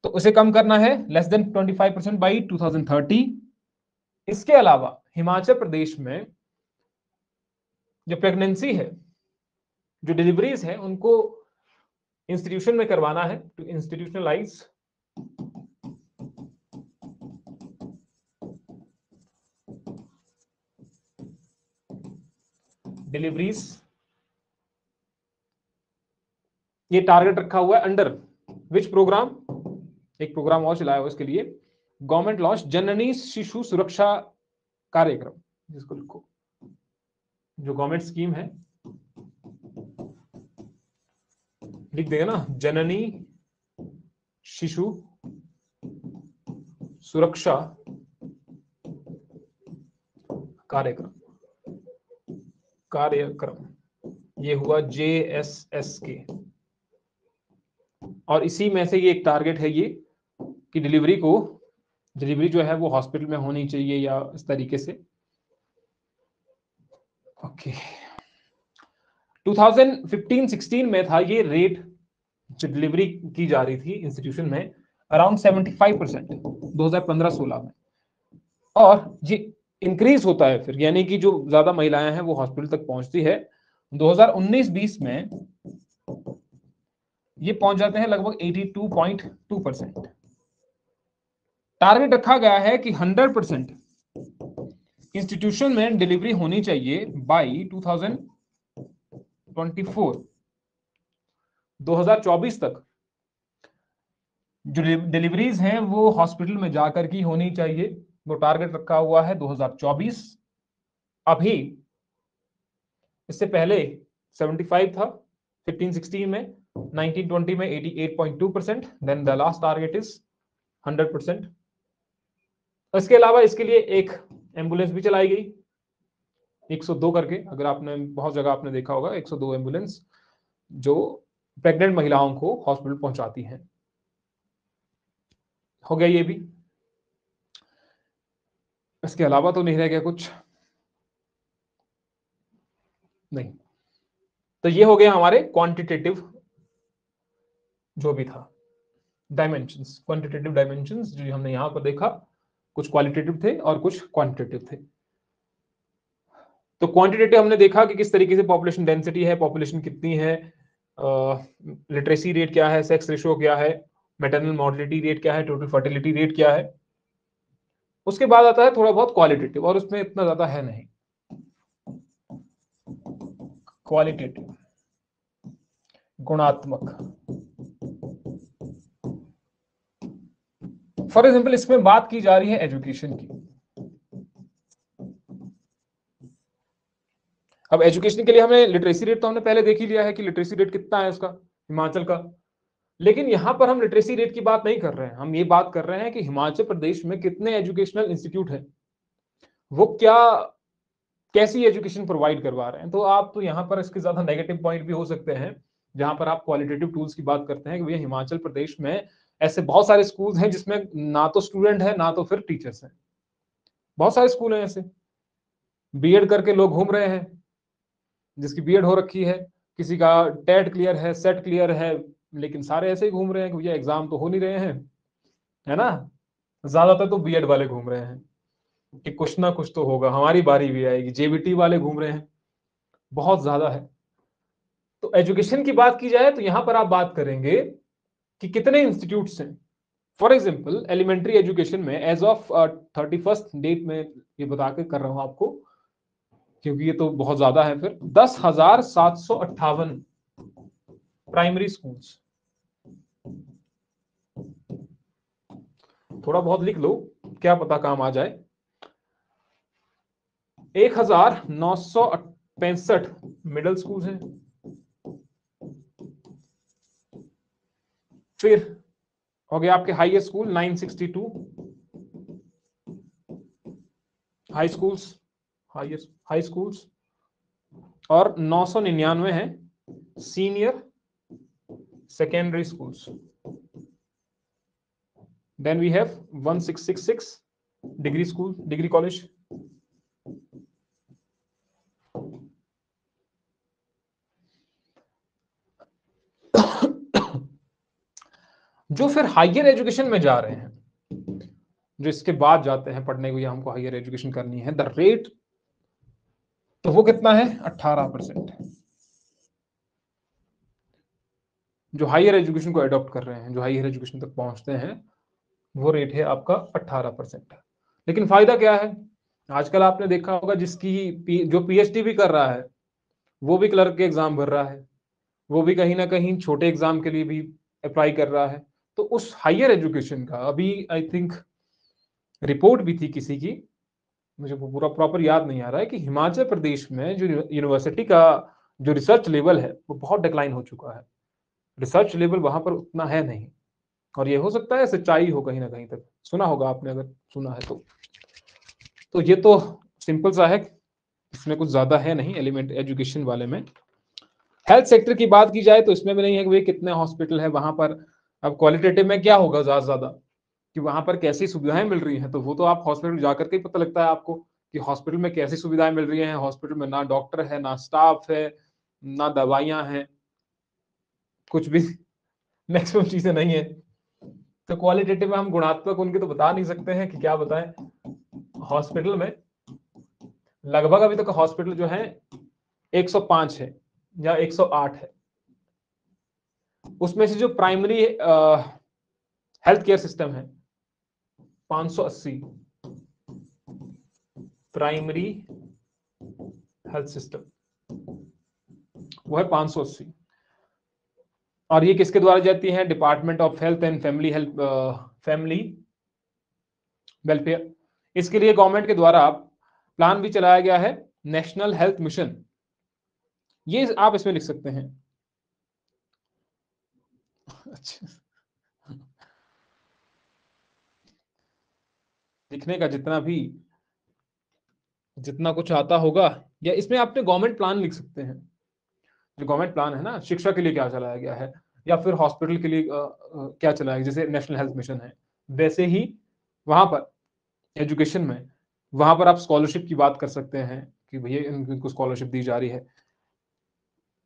तो उसे कम करना है लेस देन 25% बाई 2030। इसके अलावा हिमाचल प्रदेश में जो प्रेगनेंसी है, जो डिलीवरीज है, उनको इंस्टीट्यूशन में करवाना है, टू इंस्टीट्यूशनलाइज डिलीवरीज। ये टारगेट रखा हुआ है अंडर विच प्रोग्राम? एक प्रोग्राम और चलाया हुआ इसके लिए, गवर्नमेंट लॉन्च जननी शिशु सुरक्षा कार्यक्रम, जिसको लिखो, जो गवर्नमेंट स्कीम है, लिख देगा ना, जननी शिशु सुरक्षा कार्यक्रम। ये हुआ JSSK। और इसी में से ये एक टारगेट है ये कि डिलीवरी जो है वो हॉस्पिटल में होनी चाहिए या इस तरीके से। ओके, 2015-16 में था ये रेट, जो डिलीवरी की जा रही थी इंस्टीट्यूशन में, अराउंड 75% 2015-16 में। और ये इंक्रीज होता है फिर, यानी कि जो ज्यादा महिलाएं हैं वो हॉस्पिटल तक पहुंचती है। 2019-20 में ये पहुंच जाते हैं लगभग 82.2%। टारगेट रखा गया है कि 100% इंस्टीट्यूशन में डिलीवरी होनी चाहिए बाई 2024 तक। जो डिलीवरीज हैं वो हॉस्पिटल में जाकर की होनी चाहिए वो टारगेट रखा हुआ है 2024। अभी इससे पहले 75 था 15-16 में, 19-20 में 88.2%, then the last target is 100%। इसके अलावा इसके लिए एक एम्बुलेंस भी चलाई गई 102 करके, अगर आपने बहुत जगह आपने देखा होगा 102 एम्बुलेंस जो प्रेग्नेंट महिलाओं को हॉस्पिटल पहुंचाती हैं। हो गया ये भी। इसके अलावा तो नहीं रह गया कुछ, नहीं। तो ये हो गया हमारे क्वांटिटेटिव जो भी था डायमेंशंस, क्वांटिटेटिव डायमेंशंस जो हमने यहां पर देखा, कुछ क्वालिटेटिव थे और कुछ क्वांटिटेटिव थे। तो क्वांटिटेटिव हमने देखा कि किस तरीके से पॉपुलेशन डेंसिटी है, पॉपुलेशन कितनी है, लिटरेसी रेट क्या है, सेक्स रेशियो क्या है, मैटरनल मॉर्टेलिटी रेट क्या है, टोटल फर्टिलिटी रेट क्या है। उसके बाद आता है थोड़ा बहुत क्वालिटेटिव, और उसमें इतना ज्यादा है नहीं। क्वालिटेटिव, गुणात्मक। फॉर एग्जाम्पल इसमें बात की जा रही है एजुकेशन की। अब एजुकेशन के लिए हमें लिटरेसी रेट तो हमने पहले देख ही लिया है कि लिटरेसी रेट कितना है उसका, हिमाचल का। लेकिन यहां पर हम लिटरेसी रेट की बात नहीं कर रहे हैं, हम ये बात कर रहे हैं कि हिमाचल प्रदेश में कितने एजुकेशनल इंस्टीट्यूट हैं, वो क्या कैसी एजुकेशन प्रोवाइड करवा रहे हैं। तो आप तो यहाँ पर इसके ज्यादा नेगेटिव पॉइंट भी हो सकते हैं, जहां पर आप क्वालिटेटिव टूल्स की बात करते हैं कि भैया हिमाचल प्रदेश में ऐसे बहुत सारे स्कूल हैं जिसमें ना तो स्टूडेंट है ना तो फिर टीचर्स हैं। बहुत सारे स्कूल हैं ऐसे, बीएड करके लोग घूम रहे हैं, जिसकी बीएड हो रखी है, किसी का टेट क्लियर है, सेट क्लियर है, लेकिन सारे ऐसे ही घूम रहे हैं कि भैया एग्जाम तो हो नहीं रहे हैं, है ना। ज्यादातर तो बीएड वाले घूम रहे हैं कि कुछ ना कुछ तो होगा, हमारी बारी भी आएगी। जेबीटी वाले घूम रहे हैं, बहुत ज्यादा है। तो एजुकेशन की बात की जाए तो यहां पर आप बात करेंगे कि कितने इंस्टीट्यूट्स हैं। फॉर एग्जाम्पल एलिमेंट्री एजुकेशन में एज ऑफ 31st डेट में ये बता के कर रहा हूं आपको, क्योंकि ये तो बहुत ज्यादा है, फिर 10,758 प्राइमरी स्कूल्स। थोड़ा बहुत लिख लो, क्या पता काम आ जाए। 1,965 मिडिल स्कूल हैं। फिर हो गया आपके high school 962 high schools, high schools, और 999 है senior secondary schools. Then we have 1666 degree school, degree college. जो फिर हायर एजुकेशन में जा रहे हैं, जो इसके बाद जाते हैं पढ़ने को, या हमको हायर एजुकेशन करनी है, द रेट तो वो कितना है 18%। जो हायर एजुकेशन को अडॉप्ट कर रहे हैं, जो हायर एजुकेशन तक पहुंचते हैं, वो रेट है आपका 18%। लेकिन फायदा क्या है, आजकल आपने देखा होगा जिसकी जो पीएचडी भी कर रहा है वो भी क्लर्क के एग्जाम भर रहा है, वो भी कहीं ना कहीं छोटे एग्जाम के लिए भी अप्लाई कर रहा है। तो उस हायर एजुकेशन का अभी आई थिंक रिपोर्ट भी थी किसी की, मुझे वो पूरा प्रॉपर याद नहीं आ रहा है, कि हिमाचल प्रदेश में जो यूनिवर्सिटी का जो रिसर्च लेवल है वो बहुत डिक्लाइन हो चुका है। रिसर्च लेवल वहां पर उतना है नहीं, और ये हो सकता है सच्चाई हो कहीं ना कहीं तक, सुना होगा आपने अगर सुना है तो ये तो सिंपल सा है, इसमें कुछ ज्यादा है नहीं एलिमेंट एजुकेशन वाले में। हेल्थ सेक्टर की बात की जाए तो इसमें भी नहीं है कि भाई कितने हॉस्पिटल है वहां पर। अब क्वालिटेटिव में क्या होगा ज्यादा से ज्यादा कि वहां पर कैसी सुविधाएं मिल रही हैं, तो वो तो आप हॉस्पिटल जाकर के ही पता लगता है आपको कि हॉस्पिटल में कैसी सुविधाएं मिल रही हैं। हॉस्पिटल में ना डॉक्टर है, ना स्टाफ है, ना दवाइयां हैं, कुछ भी मैक्सिमम चीजें नहीं है। तो क्वालिटेटिव में हम गुणात्मक उनके तो बता नहीं सकते हैं कि क्या बताएं। हॉस्पिटल में लगभग अभी तक हॉस्पिटल जो है 105 है या 108 है। उसमें से जो प्राइमरी हेल्थ केयर सिस्टम है 580, प्राइमरी हेल्थ सिस्टम वो है 580। और ये किसके द्वारा जाती है, department of health and family welfare. इसके लिए गवर्नमेंट के द्वारा प्लान भी चलाया गया है, नेशनल हेल्थ मिशन। ये आप इसमें लिख सकते हैं। अच्छा, लिखने का जितना कुछ आता होगा, या इसमें आपने गवर्नमेंट प्लान लिख सकते हैं। जो गवर्नमेंट प्लान है ना, शिक्षा के लिए क्या चलाया गया है, या फिर हॉस्पिटल के लिए क्या चलाया गया, जैसे नेशनल हेल्थ मिशन है, वैसे ही वहां पर एजुकेशन में, वहां पर आप स्कॉलरशिप की बात कर सकते हैं कि भैया इनको स्कॉलरशिप दी जा रही है।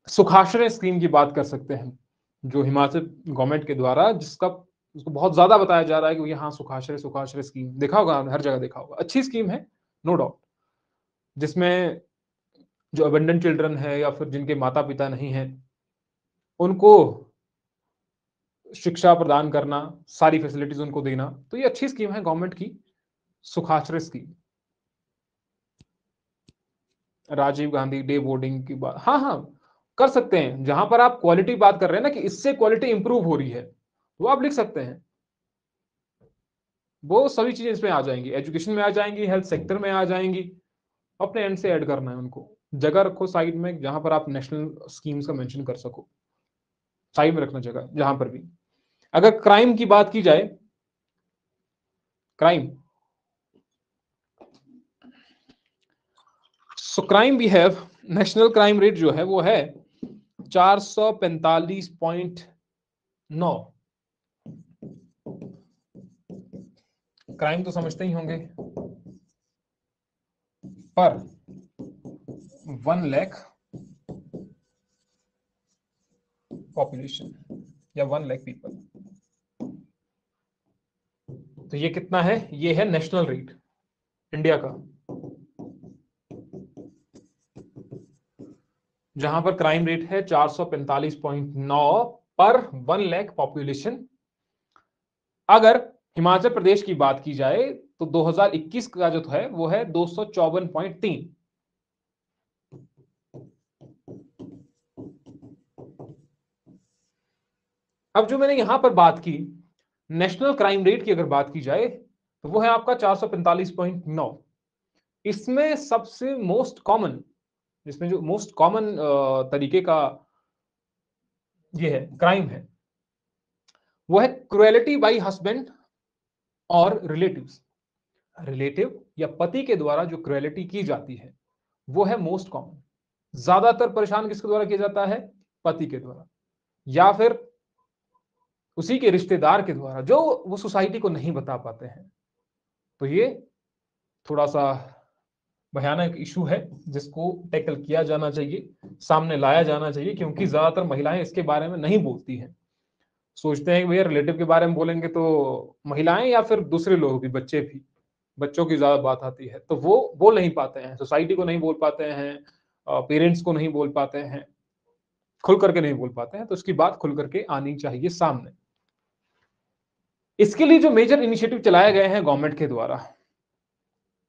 सुखाश्रय स्कीम की बात कर सकते हैं, जो हिमाचल गवर्नमेंट के द्वारा, जिसका उसको बहुत ज्यादा बताया जा रहा है कि भैया हाँ, सुखाश्रय सुखाश्रय स्कीम देखा होगा, हर जगह देखा होगा, अच्छी स्कीम है, नो डाउट। जिसमें जो अबेंडेंट चिल्ड्रन है या फिर जिनके माता पिता नहीं है, उनको शिक्षा प्रदान करना, सारी फैसिलिटीज उनको देना, तो ये अच्छी स्कीम है गवर्नमेंट की, Sukhashraya scheme. Rajiv Gandhi day boarding की बात, हाँ हाँ, कर सकते हैं। जहां पर आप क्वालिटी बात कर रहे हैं ना, कि इससे क्वालिटी इंप्रूव हो रही है, वो आप लिख सकते हैं। वो सभी चीजें इसमें आ जाएंगी, एजुकेशन में आ जाएंगी, हेल्थ सेक्टर में आ जाएंगी। अपने एंड से ऐड करना है उनको। जगह रखो साइड में जहां पर आप नेशनल स्कीम्स का मेंशन कर सको, साइड में रखना जगह जहां पर भी। अगर क्राइम की बात की जाए, crime, so crime we have, national crime rate जो है वो है 445.9। क्राइम तो समझते ही होंगे, पर 1 लाख पॉपुलेशन या 1 लाख पीपल, तो ये कितना है, ये है नेशनल रेट इंडिया का, जहां पर क्राइम रेट है 445.9 पर 1 लाख पॉपुलेशन। अगर हिमाचल प्रदेश की बात की जाए तो 2021 का जो है वो है 254.3। अब जो मैंने यहां पर बात की नेशनल क्राइम रेट की, अगर बात की जाए तो वो है आपका 445.9। इसमें सबसे मोस्ट कॉमन, इसमें जो मोस्ट कॉमन तरीके का ये है क्राइम है, वो है क्रुएलिटी बाई हस्बैंड और रिलेटिव्स। रिलेटिव या पति के द्वारा जो क्रुएलिटी की जाती है, वो है मोस्ट कॉमन। ज्यादातर परेशान किसके द्वारा किया जाता है, पति के द्वारा, या फिर उसी के रिश्तेदार के द्वारा, जो वो सोसाइटी को नहीं बता पाते हैं। तो ये थोड़ा सा भयानक इशू है, जिसको टैकल किया जाना चाहिए, सामने लाया जाना चाहिए, क्योंकि ज्यादातर महिलाएं इसके बारे में नहीं बोलती हैं। सोचते हैं कि भैया रिलेटिव के बारे में बोलेंगे तो महिलाएं या फिर दूसरे लोग भी, बच्चे भी, बच्चों की ज्यादा बात आती है, तो वो बोल नहीं पाते हैं, सोसाइटी को नहीं बोल पाते हैं, पेरेंट्स को नहीं बोल पाते हैं, खुल करके नहीं बोल पाते हैं। तो इसकी बात खुल करके आनी चाहिए सामने। इसके लिए जो मेजर इनिशिएटिव चलाए गए हैं गवर्नमेंट के द्वारा,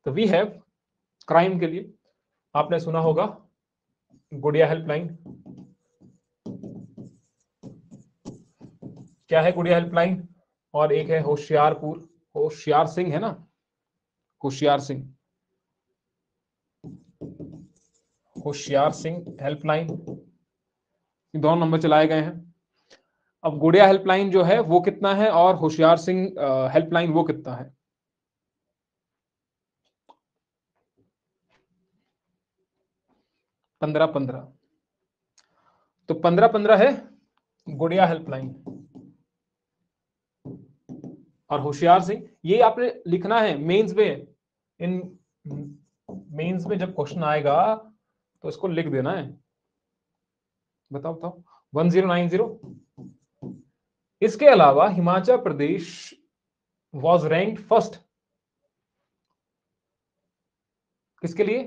तो वी हैव क्राइम के लिए आपने सुना होगा गुड़िया हेल्पलाइन। क्या है गुड़िया हेल्पलाइन? और एक है होशियारपुर, होशियार सिंह है ना, होशियार सिंह, होशियार सिंह हेल्पलाइन, दोनों नंबर चलाए गए हैं। अब गुड़िया हेल्पलाइन जो है वो कितना है, और होशियार सिंह हेल्पलाइन वो कितना है? 15-15। तो 15-15 है गुड़िया हेल्पलाइन, और होशियार सिंह ये आपने लिखना है मेंस में। इन मेंस में जब क्वेश्चन आएगा तो इसको लिख देना है। बताओ बताओ, 1090। इसके अलावा Himachal Pradesh was ranked first, किसके लिए?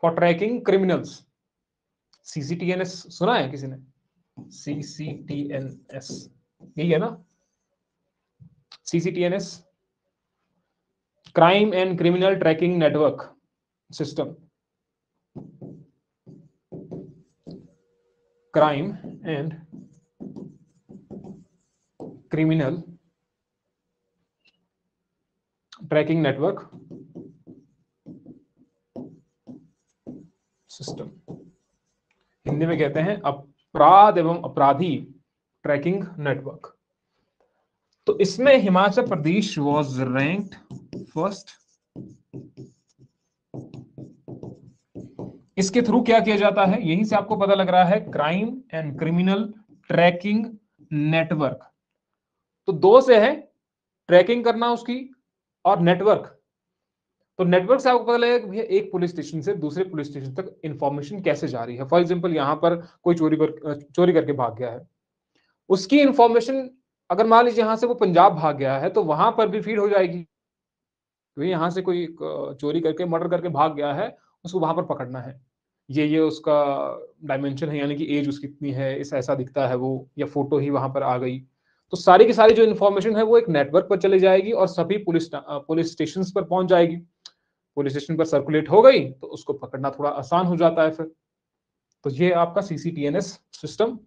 For trekking criminals. सीसीटीएनएस सुना है किसी ने? सीसीटीएनएस यही है ना, CCTNS, crime and criminal tracking network system, crime and criminal tracking network system, Hindi में कहते हैं अपराध एवं अपराधी ट्रैकिंग नेटवर्क। तो इसमें Himachal Pradesh was ranked first. इसके थ्रू क्या किया जाता है, यहीं से आपको पता लग रहा है, crime and criminal tracking network. तो दो से है, ट्रैकिंग करना उसकी और नेटवर्क। तो नेटवर्क से आपको पता लगेगा कि भैया एक पुलिस स्टेशन से दूसरे पुलिस स्टेशन तक इंफॉर्मेशन कैसे जा रही है। फॉर एग्जांपल यहां पर कोई चोरी करके भाग गया है, उसकी इंफॉर्मेशन अगर मान लीजिए यहां से वो पंजाब भाग गया है तो वहां पर भी फीड हो जाएगी। तो यहाँ से कोई चोरी करके मर्डर करके भाग गया है, उसको वहां पर पकड़ना है, ये उसका डायमेंशन है, यानी कि एज उसकी इतनी है, इस ऐसा दिखता है वो, या फोटो ही वहां पर आ गई। तो सारी की सारी जो इन्फॉर्मेशन है वो एक नेटवर्क पर चली जाएगी और सभी पुलिस स्टेशन पर पहुंच जाएगी। पुलिस स्टेशन पर सर्कुलेट हो गई तो उसको पकड़ना थोड़ा आसान हो जाता है फिर। तो ये आपका CCTNS system,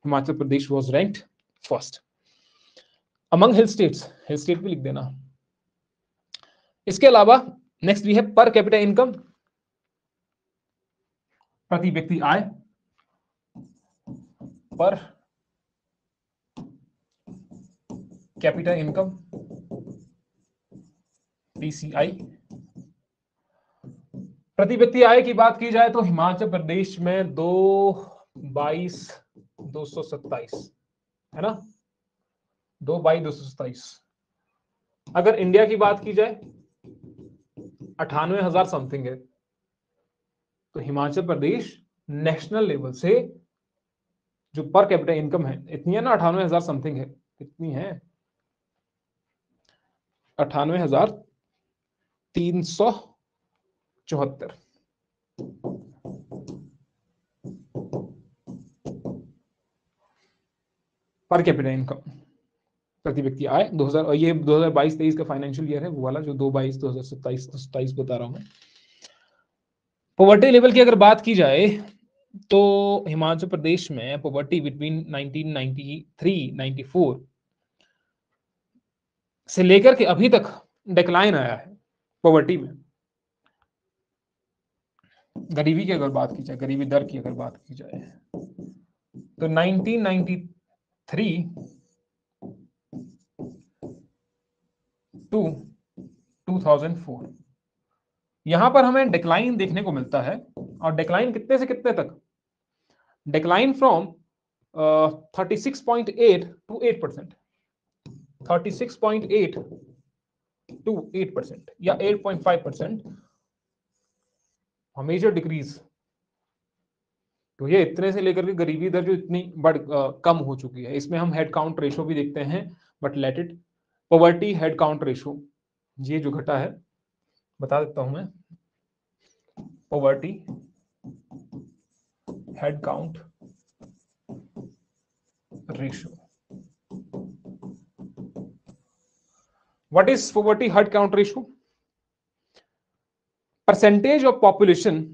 Himachal Pradesh was ranked first among hill states. Hill state भी लिख देना। इसके अलावा नेक्स्ट भी है पर कैपिटा इनकम, प्रति व्यक्ति आय, पर कैपिटा इनकम, पीसीआई। प्रति व्यक्ति आय की बात की जाए तो हिमाचल प्रदेश में 222,227 है ना, 222,227। अगर इंडिया की बात की जाए 98,000 समथिंग है। तो हिमाचल प्रदेश नेशनल लेवल से जो पर कैपिटा इनकम है इतनी है ना, 98,000 समथिंग है। कितनी है, 98,374 पर कैपिटा इनकम, प्रति व्यक्ति आय 2000, और ये 2022-23 का फाइनेंशियल ईयर है, वो वाला जो 2022-2027 बता रहा हूं मैं। पॉवर्टी लेवल की अगर बात की जाए तो हिमाचल प्रदेश में पॉवर्टी बिटवीन 1993-94 से लेकर के अभी तक डिक्लाइन आया है पॉवर्टी में। गरीबी की अगर बात की जाए, गरीबी दर की अगर बात की जाए तो 1993 टू 2004 यहां पर हमें डिक्लाइन देखने को मिलता है। और डिक्लाइन कितने से कितने तक, डिक्लाइन फ्रॉम 36.8 टू 8%, 36.8 टू 8% या 8.5%, मेजर डिक्रीज। तो ये इतने से लेकर के गरीबी दर जो इतनी कम हो चुकी है। इसमें हम हेड काउंट रेशो भी देखते हैं, but let it, poverty head count ratio ये जो घटा है, बता देता हूं मैं, poverty head count ratio. What is poverty head count ratio? Percentage of population,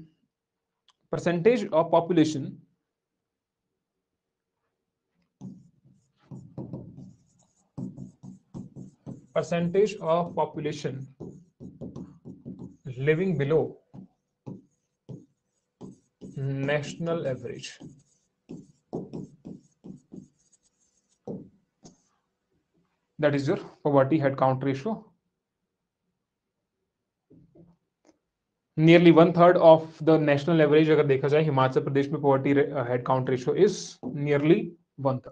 percentage of population living below national average। that is your poverty head count ratio। Nearly 1/3 of the national average अगर देखा जाए हिमाचल प्रदेश में poverty head count ratio is nearly 1/3,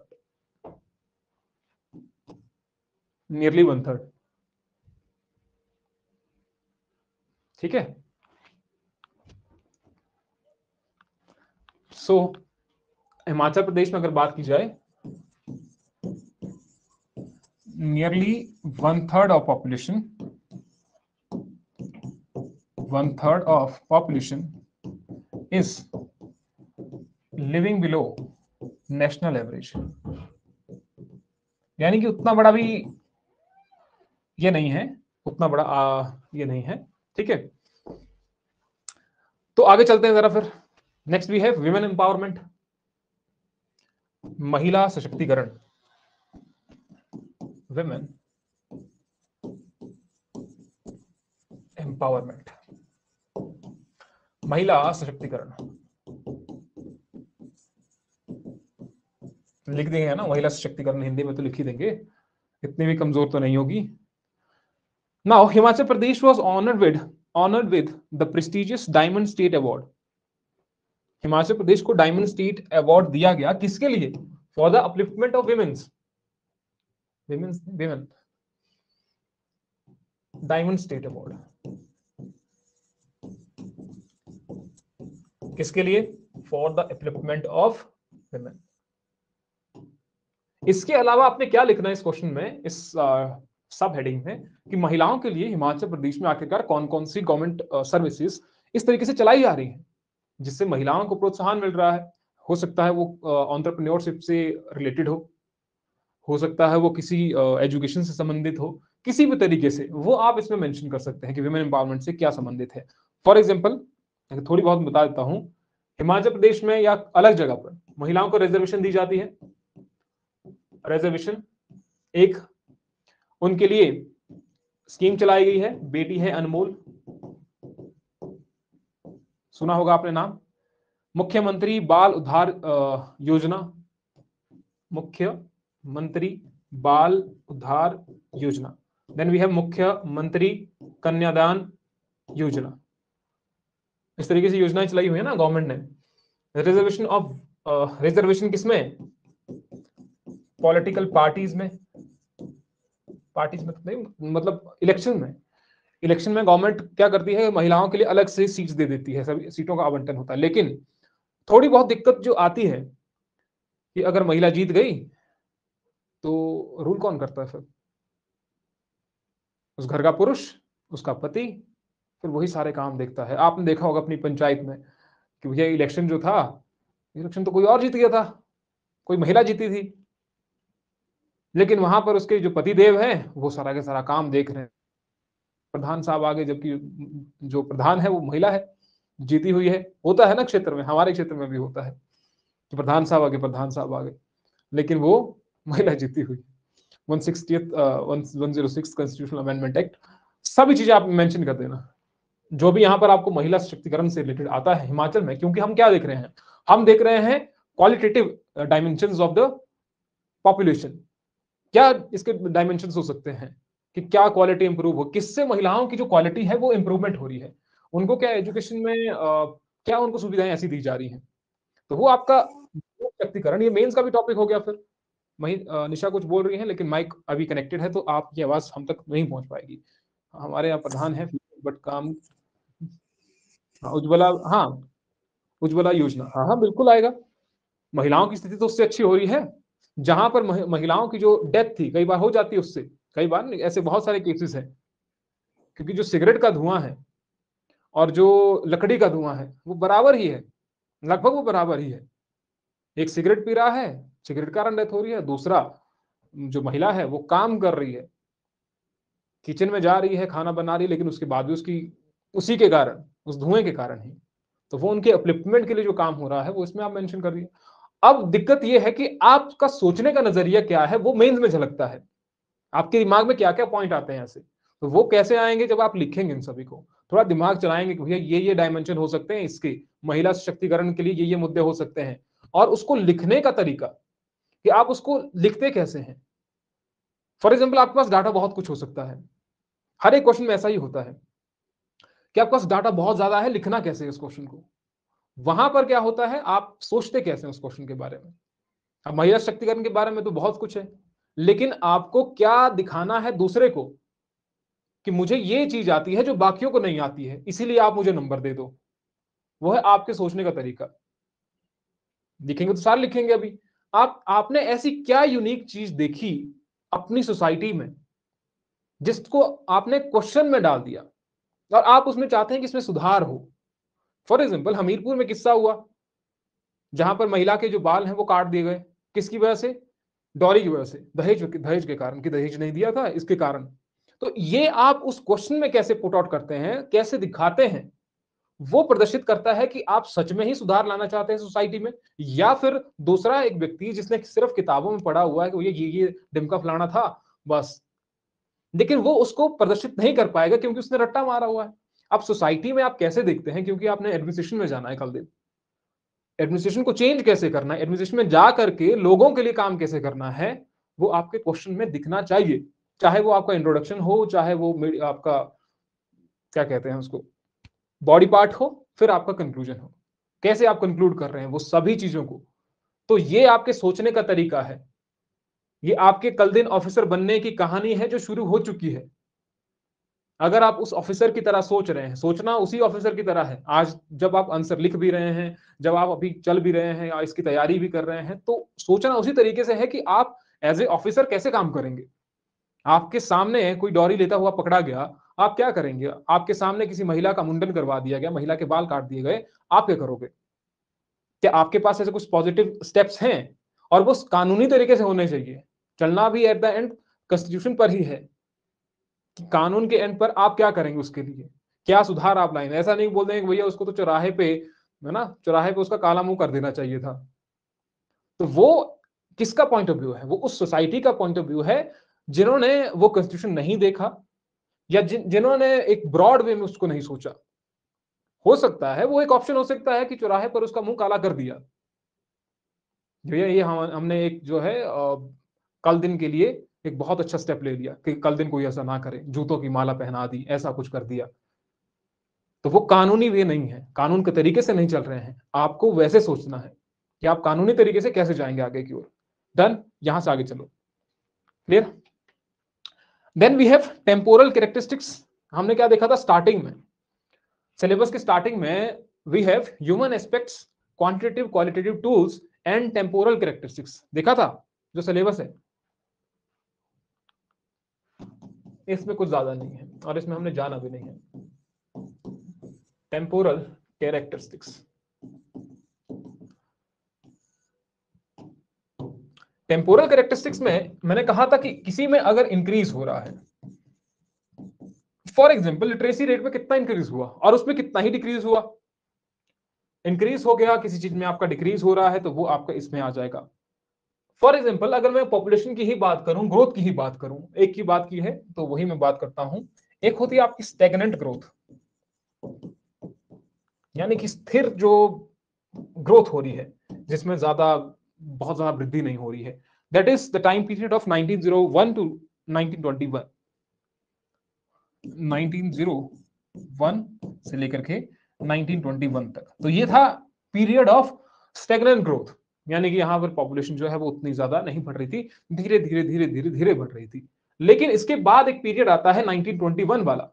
nearly 1/3। ठीक है। सो हिमाचल प्रदेश में अगर बात की जाए, nearly 1/3 of population, 1/3 of population is living below national average. यानी कि उतना बड़ा भी ये नहीं है, उतना बड़ा ये नहीं है। ठीक है, तो आगे चलते हैं जरा फिर। नेक्स्ट भी है विमेन एम्पावरमेंट, महिला सशक्तिकरण, विमेन एम्पावरमेंट। महिला सशक्तिकरण लिख देंगे ना, महिला सशक्तिकरण हिंदी में तो लिख ही देंगे, इतनी भी कमजोर तो नहीं होगी। Now Himachal Pradesh was honoured with the prestigious diamond state award. Himachal Pradesh को डायमंड स्टेट अवार्ड दिया गया, किसके लिए? For the upliftment of women diamond state award किसके लिए? For the upliftment of women. इसके अलावा आपने क्या लिखना है इस क्वेश्चन में, इस सब हेडिंग में, कि महिलाओं के लिए हिमाचल प्रदेश में आखिरकार कौन कौन सी गवर्नमेंट सर्विसेज इस तरीके से चलाई जा रही हैं जिससे महिलाओं को प्रोत्साहन मिल रहा है। हो सकता है वो एंटरप्रेन्योरशिप से रिलेटेड हो सकता है वो किसी एजुकेशन से संबंधित हो, किसी भी तरीके से वो आप इसमें मेंशन कर सकते हैं कि विमेन एम्पावरमेंट से क्या संबंधित है। फॉर एग्जांपल थोड़ी बहुत बता देता हूं, हिमाचल प्रदेश में या अलग जगह पर महिलाओं को रिजर्वेशन दी जाती है। रिजर्वेशन एक, उनके लिए स्कीम चलाई गई है, बेटी है अनमोल, सुना होगा आपने नाम। मुख्यमंत्री बाल उद्धार योजना, मुख्यमंत्री बाल उद्धार योजना। देन वी हैव मुख्यमंत्री कन्यादान योजना। इस तरीके से योजनाएं चलाई हुई है ना गवर्नमेंट ने। रिजर्वेशन किसमें? पॉलिटिकल पार्टीज में तो नहीं, मतलब इलेक्शन में गवर्नमेंट क्या करती है, महिलाओं के लिए अलग से सीट्स दे देती है, सभी सीटों का आवंटन होता है। लेकिन थोड़ी बहुत दिक्कत जो आती है कि अगर महिला जीत गई तो रूल कौन करता है? फिर उस घर का पुरुष, उसका पति, फिर वही सारे काम देखता है। आपने देखा होगा अपनी पंचायत में कि भैया इलेक्शन जो था, इलेक्शन तो कोई और जीत गया था, कोई महिला जीती थी, लेकिन वहां पर उसके जो पति देव हैं वो सारा का सारा काम देख रहे हैं। प्रधान साहब आगे, जबकि जो प्रधान है वो महिला है, जीती हुई है। होता है ना क्षेत्र में, हमारे क्षेत्र में भी होता है कि प्रधान साहब आगे, लेकिन वो महिला जीती हुई। 106 कॉन्स्टिट्यूशनल अमेंडमेंट एक्ट, सभी चीजें आप मेंशन कर देना जो भी यहां पर आपको महिला सशक्तिकरण से रिलेटेड आता है हिमाचल में। क्योंकि हम क्या देख रहे हैं, हम देख रहे हैं qualitative dimensions of the population. क्या इसके डायमेंशंस हो सकते हैं कि क्या क्वालिटी इंप्रूव हो, किससे महिलाओं की जो क्वालिटी है वो इंप्रूवमेंट हो रही है, उनको क्या एजुकेशन में क्या उनको सुविधाएं ऐसी दी जा रही हैं, तो वो आपका सशक्तिकरण। ये मेंस का भी टॉपिक हो गया। फिर निशा कुछ बोल रही है लेकिन माइक अभी कनेक्टेड है तो आपकी आवाज हम तक नहीं पहुंच पाएगी। हमारे यहाँ प्रधान है बट काम, उज्ज्वला, हाँ उज्ज्वला योजना, हाँ हाँ बिल्कुल आएगा। महिलाओं की स्थिति तो उससे अच्छी हो रही है जहां पर महिलाओं की जो डेथ थी कई बार हो जाती है उससे, कई बार ऐसे बहुत सारे केसेस हैं। क्योंकि जो सिगरेट का धुआं है और जो लकड़ी का धुआं है वो बराबर ही है, लगभग वो बराबर ही है। एक सिगरेट पी रहा है, सिगरेट के कारण डेथ हो रही है, दूसरा जो महिला है वो काम कर रही है, किचन में जा रही है, खाना बना रही है, लेकिन उसके बाद भी उसकी उसी के कारण, उस धुएं के कारण ही, तो वो उनके अपलिफ्टमेंट के लिए जो काम हो रहा है वो इसमें आप मेंशन कर रही है। अब दिक्कत ये है कि आपका सोचने का नजरिया क्या है वो मेंस में झलकता है, आपके दिमाग में क्या क्या पॉइंट आते हैं ऐसे, तो वो कैसे आएंगे जब आप लिखेंगे इन सभी को, थोड़ा दिमाग चलाएंगे कि भैया ये डायमेंशन हो सकते हैं इसके, महिला सशक्तिकरण के लिए ये मुद्दे हो सकते हैं, और उसको लिखने का तरीका कि आप उसको लिखते कैसे हैं। फॉर एग्जाम्पल आपके पास डाटा बहुत कुछ हो सकता है, हर एक क्वेश्चन में ऐसा ही होता है कि आपके पास डाटा बहुत ज्यादा है, लिखना कैसे है उस क्वेश्चन को। वहां पर क्या होता है, आप सोचते कैसे हैं उस क्वेश्चन के बारे में। अब महिला सशक्तिकरण के बारे में तो बहुत कुछ है, लेकिन आपको क्या दिखाना है दूसरे को कि मुझे ये चीज आती है जो बाकियों को नहीं आती है, इसीलिए आप मुझे नंबर दे दो। वो है आपके सोचने का तरीका। लिखेंगे तो सारे लिखेंगे। अभी आपने ऐसी क्या यूनिक चीज देखी अपनी सोसाइटी में जिसको आपने क्वेश्चन में डाल दिया और आप उसमें चाहते हैं कि इसमें सुधार हो। फॉर एग्जाम्पल हमीरपुर में किस्सा हुआ जहां पर महिला के जो बाल हैं वो काट दिए गए, किसकी वजह से? डॉरी की वजह से, दहेज के कारण, कि दहेज नहीं दिया था इसके कारण। तो ये आप उस क्वेश्चन में कैसे पुट आउट करते हैं, कैसे दिखाते हैं, वो प्रदर्शित करता है कि आप सच में ही सुधार लाना चाहते हैं सोसाइटी में, या फिर दूसरा एक व्यक्ति जिसने सिर्फ किताबों में पढ़ा हुआ है कि ये डिमका फलाना था बस, लेकिन वो उसको प्रदर्शित नहीं कर पाएगा क्योंकि उसने रट्टा मारा हुआ है। अब सोसाइटी में आप कैसे देखते हैं, क्योंकि आपने एडमिनिस्ट्रेशन में जाना है कल दिन, एडमिनिस्ट्रेशन को चेंज कैसे करना है, एडमिनिस्ट्रेशन में जा करके लोगों के लिए काम कैसे करना है, वो आपके क्वेश्चन में दिखना चाहिए। चाहे वो आपका इंट्रोडक्शन हो, चाहे वो आपका क्या कहते हैं उसको, बॉडी पार्ट हो, फिर आपका कंक्लूजन हो, कैसे आप कंक्लूड कर रहे हैं वो सभी चीजों को। तो ये आपके सोचने का तरीका है, ये आपके कल दिन ऑफिसर बनने की कहानी है जो शुरू हो चुकी है। अगर आप उस ऑफिसर की तरह सोच रहे हैं, सोचना उसी ऑफिसर की तरह है। आज जब आप आंसर लिख भी रहे हैं, जब आप अभी चल भी रहे हैं या इसकी तैयारी भी कर रहे हैं, तो सोचना उसी तरीके से है कि आप एज ए ऑफिसर कैसे काम करेंगे। आपके सामने कोई डॉरी लेता हुआ पकड़ा गया, आप क्या करेंगे? आपके सामने किसी महिला का मुंडन करवा दिया गया, महिला के बाल काट दिए गए, आप क्या करोगे? क्या आपके पास ऐसे कुछ पॉजिटिव स्टेप्स हैं? और वो कानूनी तरीके से होने चाहिए। चलना भी एट द एंड कॉन्स्टिट्यूशन पर ही है कि कानून के एंड पर आप क्या करेंगे, उसके लिए क्या सुधार आप लाएंगे। ऐसा नहीं बोल देंगे भैया उसको तो चौराहे पे, है ना, चौराहे पे उसका काला मुंह कर देना चाहिए था। तो वो किसका पॉइंट ऑफ व्यू है? वो उस सोसाइटी का पॉइंट ऑफ व्यू है जिन्होंने वो कॉन्स्टिट्यूशन नहीं देखा, या जिन्होंने एक ब्रॉड वे में उसको नहीं सोचा। हो सकता है वो एक ऑप्शन हो सकता है कि चौराहे पर उसका मुंह काला कर दिया, भैया ये हमने एक जो है कल दिन के लिए एक बहुत अच्छा स्टेप ले लिया कि कल दिन कोई ऐसा ना करे, जूतों की माला पहना दी, ऐसा कुछ कर दिया। तो वो कानूनी वे नहीं है, कानून के तरीके से नहीं चल रहे हैं। आपको वैसे सोचना है कि आप कानूनी तरीके से कैसे जाएंगे आगे की ओर। डन, यहां से आगे चलो। Clear? Then we have temporal characteristics. हमने क्या देखा था स्टार्टिंग में, सिलेबस के स्टार्टिंग में? We have human aspects, quantitative qualitative tools and temporal characteristics देखा था जो सिलेबस है। इसमें कुछ ज्यादा नहीं है और इसमें हमने जाना भी नहीं है। टेम्पोरल कैरेक्टरिस्टिक्स, टेम्पोरल कैरेक्टरिस्टिक्स में मैंने कहा था कि किसी में अगर इंक्रीज हो रहा है, फॉर एग्जांपल लिटरेसी रेट में कितना इंक्रीज हुआ और उसमें कितना ही डिक्रीज हुआ, इंक्रीज हो गया किसी चीज में, आपका डिक्रीज हो रहा है, तो वो आपका इसमें आ जाएगा। फॉर एग्जाम्पल अगर मैं पॉपुलेशन की ही बात करूं, ग्रोथ की ही बात करूं, एक की बात की है तो वही मैं बात करता हूं। एक होती है आपकी स्टेगनेंट ग्रोथ, यानी कि स्थिर जो ग्रोथ हो रही है, जिसमें बहुत ज्यादा वृद्धि नहीं हो रही है। That is the time period of 1901 to 1921, 1901 से लेकर के 1921 तक। तो ये था पीरियड ऑफ स्टेगनेंट ग्रोथ, यानी कि यहां पर पॉपुलेशन जो है वो उतनी ज्यादा नहीं बढ़ रही थी, धीरे धीरे धीरे धीरे धीरे बढ़ रही थी। लेकिन इसके बाद एक पीरियड आता है 1921 वाला।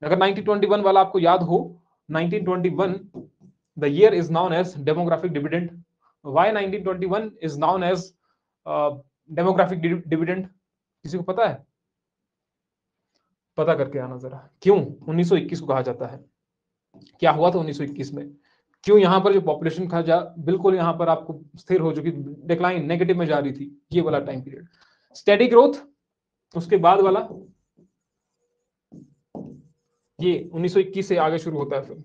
अगर 1921 वाला आपको याद हो, 1921 the year is known as demographic dividend. Why 1921 is known as demographic dividend? किसी को पता है? पता करके आना जरा, क्यों 1921 को कहा जाता है? क्या हुआ था 1921 में? क्यों यहां पर जो पॉपुलेशन था बिल्कुल यहां पर आपको स्थिर हो चुकी, डिक्लाइन नेगेटिव में जा रही थी, ये वाला टाइम पीरियड। स्टेडी ग्रोथ उसके बाद वाला, ये 1921 से आगे शुरू होता है, फिर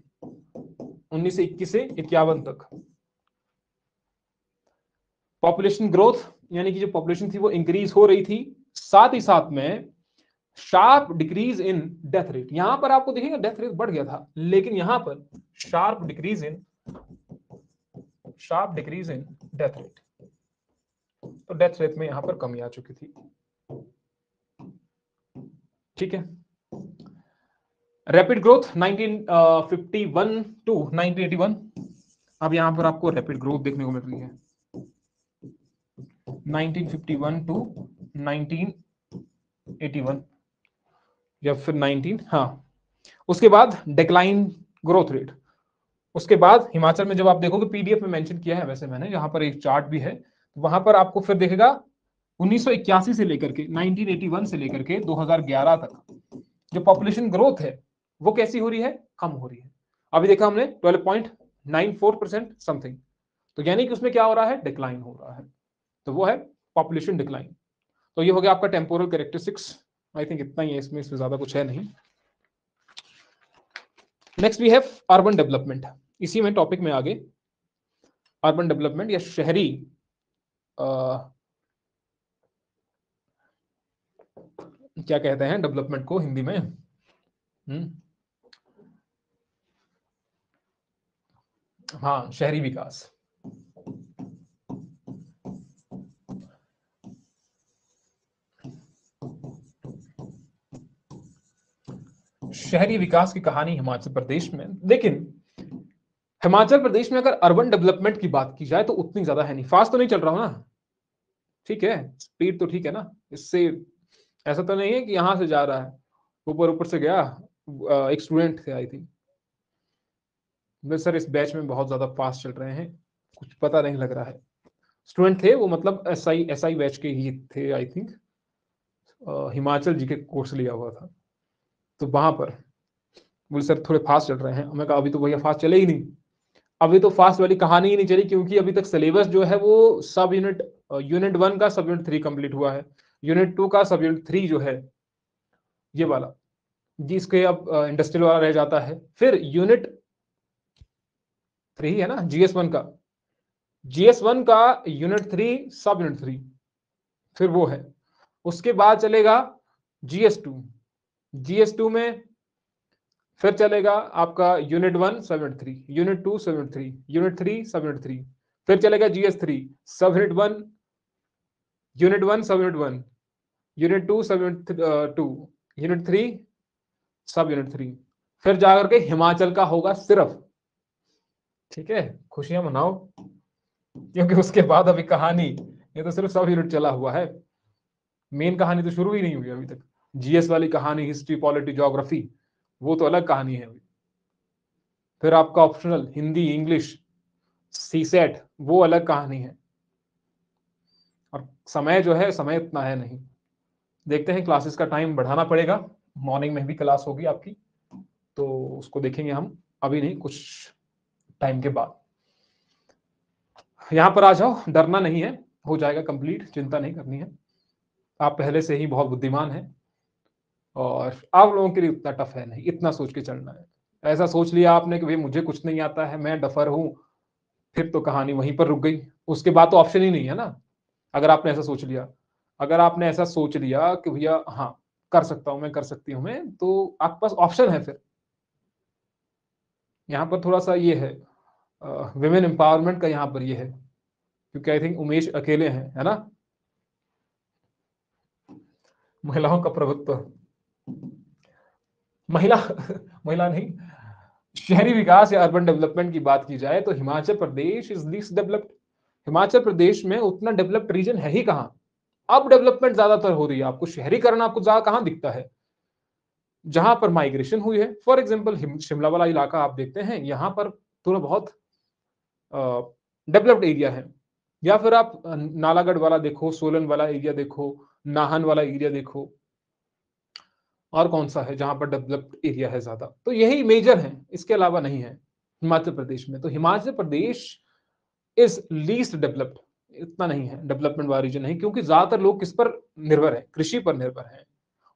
1921 से 51 तक पॉपुलेशन ग्रोथ, यानी कि जो पॉपुलेशन थी वो इंक्रीज हो रही थी, साथ ही साथ में sharp decrease in death rate. यहां पर आपको देखिएगा डेथ रेट बढ़ गया था, लेकिन यहां पर sharp decrease in death rate, तो डेथ रेट में यहां पर कमी आ चुकी थी। ठीक है। Rapid growth 1951 to 1981। अब यहां पर आपको रैपिड ग्रोथ देखने को मिल रही है 1951 टू 1981 या फिर 19, हाँ। उसके बाद डिक्लाइन ग्रोथ रेट। उसके बाद हिमाचल में जब आप देखोगे, पीडीएफ में मेंशन किया है वैसे मैंने, यहाँ पर एक चार्ट भी है, वहां पर आपको फिर देखेगा 1981 से लेकर के 1981 से लेकर के 2011 तक जो पॉपुलेशन ग्रोथ है वो कैसी हो रही है? कम हो रही है। अभी देखा हमने 12.94% समथिंग, तो यानी कि उसमें क्या हो रहा है? डिक्लाइन हो रहा है। तो वो है पॉपुलेशन डिक्लाइन। तो ये हो गया आपका टेम्पोरल कैरेक्टरिस्टिक्स। आई थिंक इतना ही है, इसमें ज्यादा कुछ है नहीं। Next we have urban development. इसी में टॉपिक में आगे अर्बन डेवलपमेंट या शहरी क्या कहते हैं डेवलपमेंट को हिंदी में? हाँ, शहरी विकास। शहरी विकास की कहानी हिमाचल प्रदेश में, लेकिन हिमाचल प्रदेश में अगर अर्बन डेवलपमेंट की बात की जाए तो उतनी ज्यादा है नहीं। फास्ट तो नहीं चल रहा हूं ना, ठीक है, स्पीड तो ठीक है ना, इससे ऐसा तो नहीं है कि यहां से जा रहा है, ऊपर ऊपर से गया। एक स्टूडेंट थे आई थिंक, सर इस बैच में बहुत ज्यादा फास्ट चल रहे हैं, कुछ पता नहीं लग रहा है। स्टूडेंट थे वो, मतलब एसआई बैच के ही थे आई थिंक, हिमाचल जी के कोर्स लिया हुआ था। तो वहां पर बोले सर थोड़े फास्ट चल रहे हैं। मैं कहा अभी तो भैया फास्ट चले ही नहीं, अभी तो फास्ट वाली कहानी ही नहीं चली, क्योंकि अभी तक सिलेबस जो है वो सब यूनिट, यूनिट 1 का सब यूनिट 3 कंप्लीट हुआ है, यूनिट 2 का सब यूनिट 3 जो है ये वाला, जिसके अब इंडस्ट्रियल वाला रह जाता है। फिर यूनिट 3 है ना जीएस 1 का, जीएस 1 का यूनिट 3 सब यूनिट 3, फिर वो है। उसके बाद चलेगा जीएस 2, जीएस 2 में फिर चलेगा आपका यूनिट 1 सब यूनिट 3, यूनिट 2 सब यूनिट 3, यूनिट 3 सब यूनिट 3, फिर चलेगा जीएस 3 सब यूनिट 1, यूनिट 1 सब यूनिट 1, यूनिट 2 सब यूनिट 2, यूनिट 3 सब यूनिट 3, फिर जाकर के हिमाचल का होगा सिर्फ। ठीक है, खुशियां मनाओ, क्योंकि उसके बाद अभी कहानी, ये तो सिर्फ सब यूनिट चला हुआ है, मेन कहानी तो शुरू ही नहीं हुई अभी तक। जीएस वाली कहानी, हिस्ट्री पॉलिटी ज्योग्राफी, वो तो अलग कहानी है अभी। फिर आपका ऑप्शनल हिंदी इंग्लिश सीसेट, वो अलग कहानी है। और समय जो है, समय इतना है नहीं। देखते हैं, क्लासेस का टाइम बढ़ाना पड़ेगा, मॉर्निंग में भी क्लास होगी आपकी, तो उसको देखेंगे हम, अभी नहीं, कुछ टाइम के बाद। यहां पर आ जाओ, डरना नहीं है, हो जाएगा कंप्लीट, चिंता नहीं करनी है। आप पहले से ही बहुत बुद्धिमान हैं, और आप लोगों के लिए उतना टफ है नहीं, इतना सोच के चलना है। ऐसा सोच लिया आपने कि भाई मुझे कुछ नहीं आता है, मैं डफर हूं, फिर तो कहानी वहीं पर रुक गई। उसके बाद तो ऑप्शन ही नहीं है ना। अगर आपने ऐसा सोच लिया, अगर आपने ऐसा सोच लिया कि भैया हाँ कर सकता हूं मैं, कर सकती हूं मैं, तो आपके पास ऑप्शन है। फिर यहाँ पर थोड़ा सा ये है, विमेन एम्पावरमेंट का यहाँ पर ये है, क्योंकि आई थिंक उमेश अकेले हैं, है ना, महिलाओं का प्रभुत्व। महिला महिला नहीं, शहरी विकास या अर्बन डेवलपमेंट की बात की जाए तो हिमाचल प्रदेश is least developed. Himachal Pradesh में उतना डेवलप्ड रीजन है ही कहां। अब डेवलपमेंट ज्यादातर हो रही है, आपको शहरीकरण आपको ज्यादा कहां दिखता है, जहां पर माइग्रेशन हुई है। फॉर एग्जांपल शिमला वाला इलाका आप देखते हैं, यहां पर थोड़ा बहुत डेवलप्ड एरिया है। या फिर आप नालागढ़ वाला देखो, सोलन वाला एरिया देखो, नाहन वाला एरिया देखो, और कौन सा है जहां पर डेवलप्ड एरिया है ज्यादा, तो यही मेजर है, इसके अलावा नहीं है हिमाचल प्रदेश में। तो हिमाचल प्रदेश इज लीस्ट डेवलप्ड, इतना नहीं है डेवलपमेंट वाला रीजन नहीं, क्योंकि ज्यादातर लोग किस पर निर्भर है, कृषि पर निर्भर है।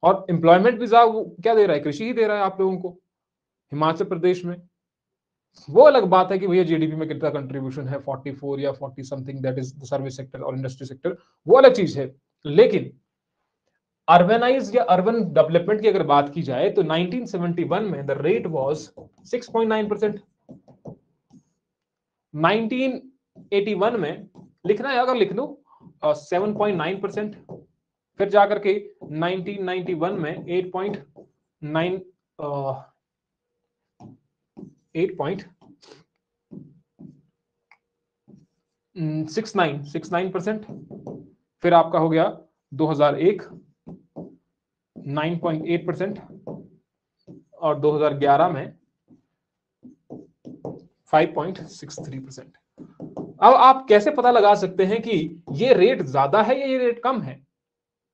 और एम्प्लॉयमेंट भी क्या दे रहा है, कृषि ही दे रहा है आप लोगों को हिमाचल प्रदेश में। वो अलग बात है कि भैया जीडीपी में कितना कंट्रीब्यूशन है, 44 या 40 something, that is the service sector और इंडस्ट्री सेक्टर, वो अलग चीज है। लेकिन अर्बेनाइज या अर्बन डेवलपमेंट की अगर बात की जाए तो 1971 में द रेट वाज 6.9%, 1981 में लिखना है अगर लिख दो 7.9%, फिर जाकर के 1991 में 8.9 8.69%, फिर आपका हो गया 2001 9.8%, और 2011 में 5.63%। अब आप कैसे पता लगा सकते हैं कि ये रेट ज्यादा है या ये रेट कम है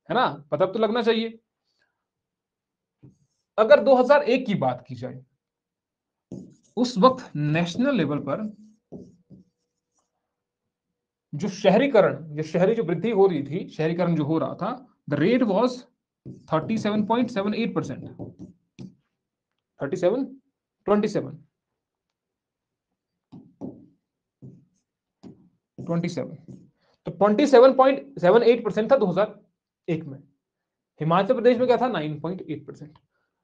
ना, पता तो लगना चाहिए। अगर 2001 की बात की जाए, उस वक्त नेशनल लेवल पर जो शहरीकरण, शहरी जो वृद्धि हो रही थी, शहरीकरण जो हो रहा था, द रेट वॉज 37.78%, 27 तो 27.78% था 2001 में। हिमाचल प्रदेश में क्या था, 9.8%।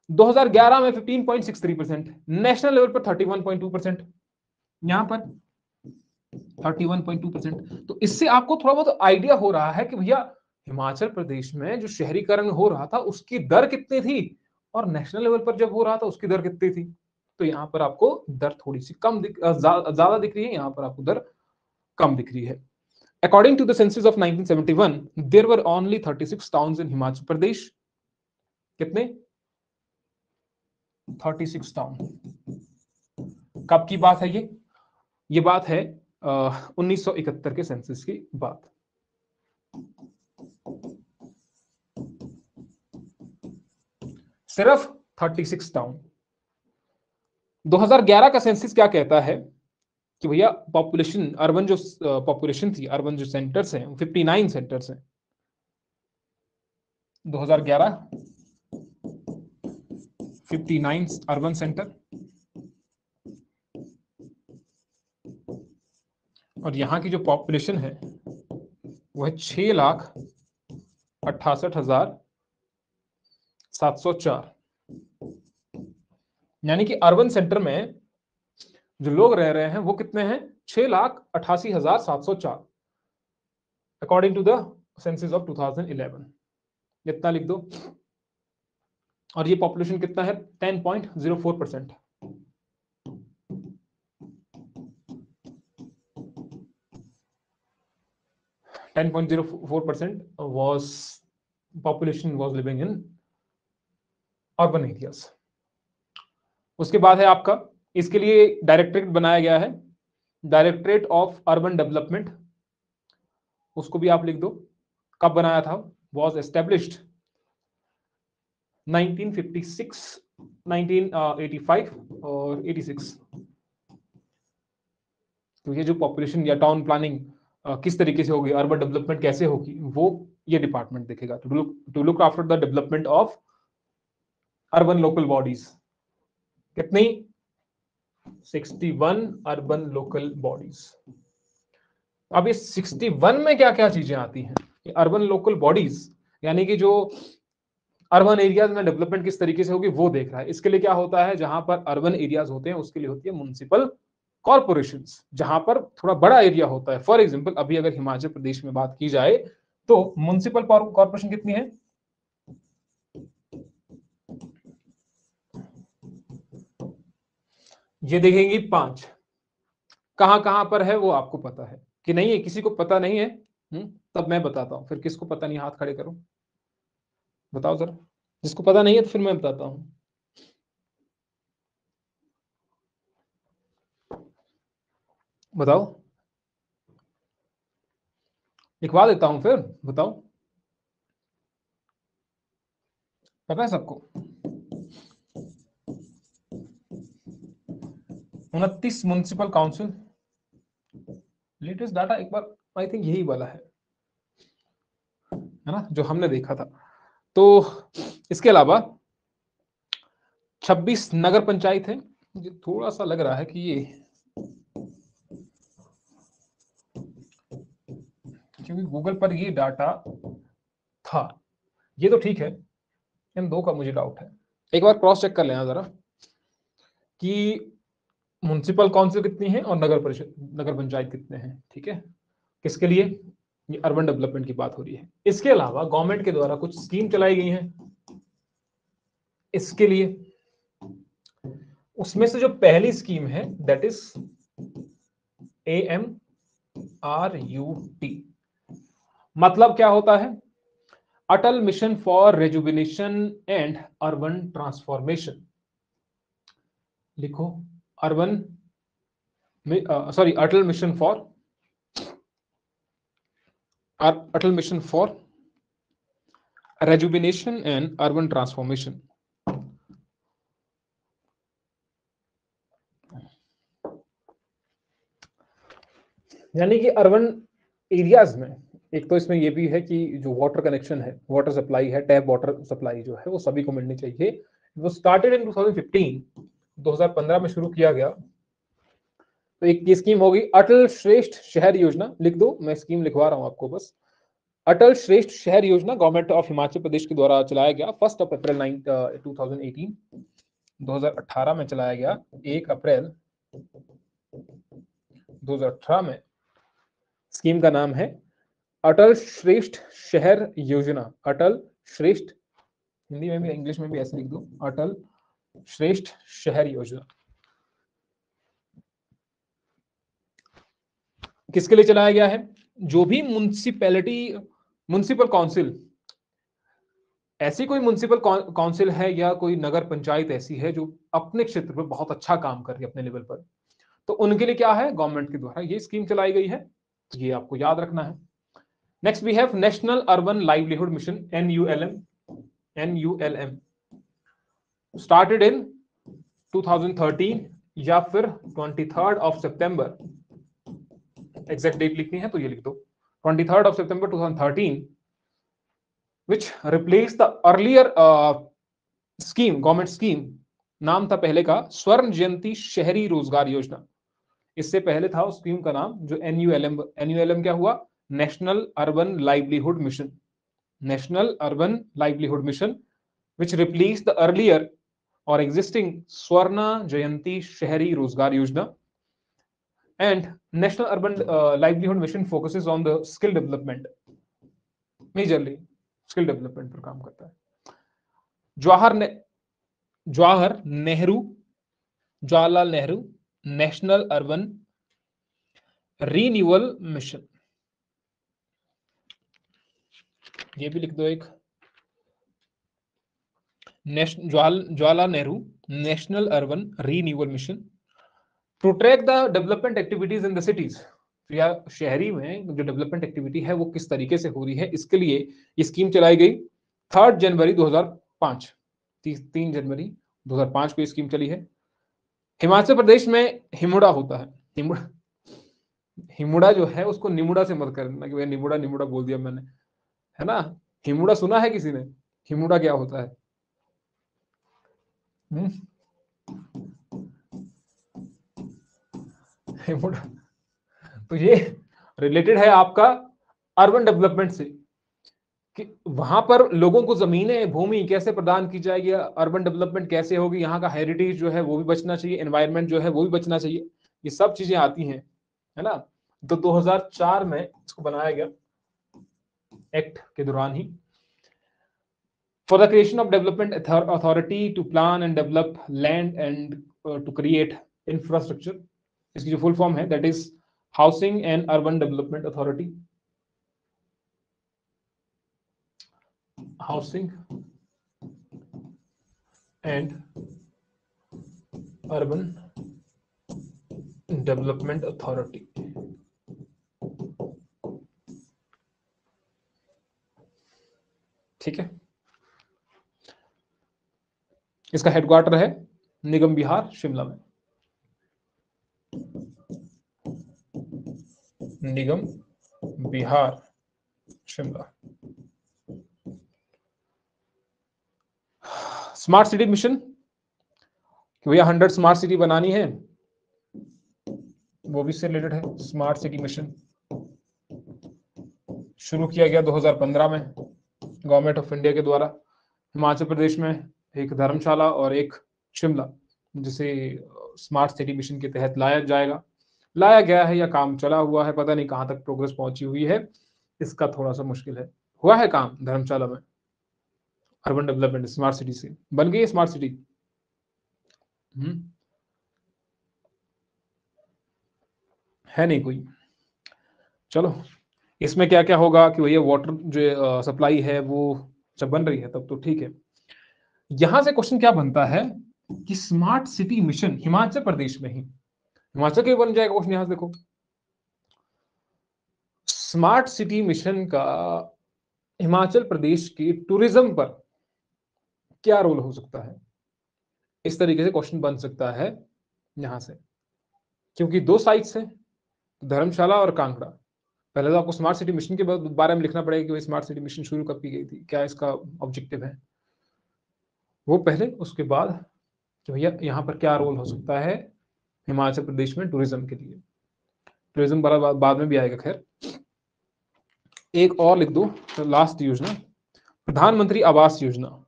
2011 में 15.63%, नेशनल लेवल पर 31.2%। यहां पर 31.2%। तो इससे आपको थोड़ा बहुत आइडिया हो रहा है कि भैया हिमाचल प्रदेश में जो शहरीकरण हो रहा था उसकी दर कितनी थी और नेशनल लेवल पर जब हो रहा था उसकी दर कितनी थी। तो यहाँ पर आपको दर थोड़ी सी कम ज्यादा दिख रही है, यहाँ पर आपको दर कम दिख रही है। According to the census of 1971, there were only 36 towns in Himachal Pradesh. कितने? 36 टाउन। कब की बात है ये बात है 1971 के सेंसस की बात। सिर्फ 36 टाउन। 2011 का सेंसस क्या कहता है कि भैया पॉपुलेशन, अर्बन जो पॉपुलेशन थी, अर्बन जो सेंटर्स हैं 59 सेंटर्स हैं 2011, 59 अर्बन सेंटर, और यहां की जो पॉपुलेशन है वो है 6,68,704। यानी कि अर्बन सेंटर में जो लोग रह रहे हैं वो कितने हैं? 6,88,704 according to the census of 2011। इतना लिख दो। और ये पॉपुलेशन कितना है? 10.04%। 10.04% was population was living in urban areas। उसके बाद है आपका, इसके लिए डायरेक्टरेट बनाया गया है, डायरेक्टरेट ऑफ अर्बन डेवलपमेंट, उसको भी आप लिख दो। कब बनाया था? was established 1956, 1985 और 86। तो ये जो पॉपुलेशन या टाउन प्लानिंग किस तरीके से होगी, अर्बन डेवलपमेंट कैसे होगी, वो ये डिपार्टमेंट देखेगा। To look after the development of urban local bodies. कितनी? 61 अर्बन लोकल बॉडीज। अब इस 61 में क्या क्या चीजें आती हैं? अर्बन लोकल बॉडीज यानी कि जो अर्बन एरियाज में डेवलपमेंट किस तरीके से होगी वो देख रहा है। इसके लिए क्या होता है, जहां पर अर्बन एरियाज होते हैं उसके लिए होती है म्युनिसिपल कॉर्पोरेशंस, जहां पर थोड़ा बड़ा एरिया होता है। फॉर एग्जांपल अभी अगर हिमाचल प्रदेश में बात की जाए तो म्युनिसिपल कॉर्पोरेशन कितनी है? ये देखेंगे 5। कहां कहां पर है वो आपको पता है कि नहीं है? किसी को पता नहीं है? तब मैं बताता हूं। फिर किसको पता नहीं, हाथ खड़े करो, बताओ जरा। जिसको पता नहीं है तो फिर मैं बताता हूं। बताओ, लिखवा देता हूं फिर, बताओ। पता है सबको? 29 म्युनिसिपल काउंसिल। लेटेस्ट डाटा एक बार आई थिंक यही वाला है ना, जो हमने देखा था। तो इसके अलावा 26 नगर पंचायत है। मुझे थोड़ा सा लग रहा है कि ये, क्योंकि गूगल पर ये डाटा था, ये तो ठीक है, इन दो का मुझे डाउट है। एक बार क्रॉस चेक कर लेना जरा कि म्युनिसिपल काउंसिल कितनी है और नगर परिषद, नगर पंचायत कितने हैं। ठीक है, किसके लिए? ये अर्बन डेवलपमेंट की बात हो रही है। इसके अलावा गवर्नमेंट के द्वारा कुछ स्कीम चलाई गई हैं इसके लिए। उसमें से जो पहली स्कीम है दैट इज AMRUT। मतलब क्या होता है? Atal mission for rejuvenation and urban transformation. लिखो, urban Atal mission for rejuvenation and urban transformation. यानी कि अर्बन एरियाज में एक तो इसमें ये भी है कि जो वाटर कनेक्शन है, वाटर सप्लाई है, टैप वाटर सप्लाई जो है वो सभी को मिलनी चाहिए। वो स्टार्टेड इन 2015 में शुरू किया गया। तो एक ये स्कीम होगी अटल श्रेष्ठ शहर योजना। लिख दो, मैं स्कीम लिखवा रहा हूं आपको बस। अटल श्रेष्ठ शहर योजना गवर्नमेंट ऑफ हिमाचल प्रदेश के द्वारा चलाया गया 1 अप्रैल 2018 में चलाया गया 1 अप्रैल 2018 में। स्कीम का नाम है अटल श्रेष्ठ शहर योजना। अटल श्रेष्ठ, हिंदी में भी इंग्लिश में भी ऐसे लिख दो, अटल श्रेष्ठ शहर योजना। किसके लिए चलाया गया है? जो भी म्युनिसिपल काउंसिल, ऐसी कोई म्युनिसिपल काउंसिल है या कोई नगर पंचायत ऐसी है जो अपने क्षेत्र पर बहुत अच्छा काम कर रही है अपने लेवल पर, तो उनके लिए क्या है, गवर्नमेंट के द्वारा ये स्कीम चलाई गई है। तो ये आपको याद रखना है। Next we have national urban livelihood mission, NULM, started in 2013 या फिर 23 सितंबर, एग्जैक्ट डेट लिखनी है तो ये लिख दो, 23 सितंबर 2013, which replaced the earlier scheme, government scheme. नाम था पहले का स्वर्ण जयंती शहरी रोजगार योजना। इससे पहले था उस स्कीम का नाम जो NULM क्या हुआ, national urban livelihood mission. National urban livelihood mission which replaced the earlier or existing Swarna Jayanti शहरी रोजगार योजना। And National Urban Livelihood Mission focuses on the skill development, majorly skill development पर काम करता है। Jawaharlal Nehru national urban renewal mission, ये भी लिख दो एक, Jawaharlal Nehru national urban renewal mission to track the development activities in the cities. या शहरी में जो डेवलपमेंट एक्टिविटी है वो किस तरीके से हो रही है, इसके लिए ये स्कीम चलाई गई 3 जनवरी 2005, 3 जनवरी 2005 को ये स्कीम चली है। हिमाचल प्रदेश में हिमुडा होता है। हिमुडा जो है उसको निमुडा से मत करना कि भाई निमुडा बोल दिया मैंने, है ना। हिमुडा सुना है किसी ने? हिमुडा क्या होता है? हिमुडा तो ये रिलेटेड है आपका अर्बन डेवलपमेंट से, कि वहां पर लोगों को जमीनें, भूमि कैसे प्रदान की जाएगी, अर्बन डेवलपमेंट कैसे होगी, यहाँ का हेरिटेज जो है वो भी बचना चाहिए, एनवायरनमेंट जो है वो भी बचना चाहिए, ये सब चीजें आती हैं, है ना। तो 2004 में इसको बनाया गया, एक्ट के दौरान ही, for the creation of development authority to plan and develop land and to create infrastructure. इसकी जो फुल फॉर्म है that is housing and urban development authority. Housing and urban development authority. ठीक है, इसका हेडक्वार्टर है निगम विहार शिमला में। Nigam Vihar Shimla. Smart city mission, कि भैया 100 स्मार्ट सिटी बनानी है, वो भी इससे रिलेटेड है। स्मार्ट सिटी मिशन शुरू किया गया 2015 में गवर्नमेंट ऑफ इंडिया के द्वारा। हिमाचल प्रदेश में एक धर्मशाला और एक शिमला, जिसे स्मार्ट सिटी मिशन के तहत लाया गया है या काम चला हुआ है, पता नहीं कहां तक प्रोग्रेस पहुंची हुई है, इसका थोड़ा सा मुश्किल है। हुआ है काम धर्मशाला में, अर्बन डेवलपमेंट स्मार्ट सिटी से बन गई है स्मार्ट सिटी। है नहीं कोई। चलो, इसमें क्या क्या होगा कि भैया वाटर जो सप्लाई है वो जब बन रही है तब तो ठीक है। यहां से क्वेश्चन क्या बनता है कि smart city mission Himachal Pradesh में ही, हिमाचल के बन जाएगा क्वेश्चन। यहां से देखो, स्मार्ट सिटी मिशन का हिमाचल प्रदेश की टूरिज्म पर क्या रोल हो सकता है, इस तरीके से क्वेश्चन बन सकता है यहां से। क्योंकि 2 साइट्स हैं, धर्मशाला और कांगड़ा। पहले तो आपको स्मार्ट सिटी मिशन के बारे में लिखना पड़ेगा कि स्मार्ट सिटी मिशन शुरू कब की गई थी, क्या इसका ऑब्जेक्टिव है, वो पहले। उसके बाद कि भैया यहाँ पर क्या रोल हो सकता है हिमाचल प्रदेश में टूरिज्म के लिए। टूरिज्म बड़ा बाद में भी आएगा। खैर, एक और लिख दो लास्ट योजना, प्रधानमंत्री आवास योजना।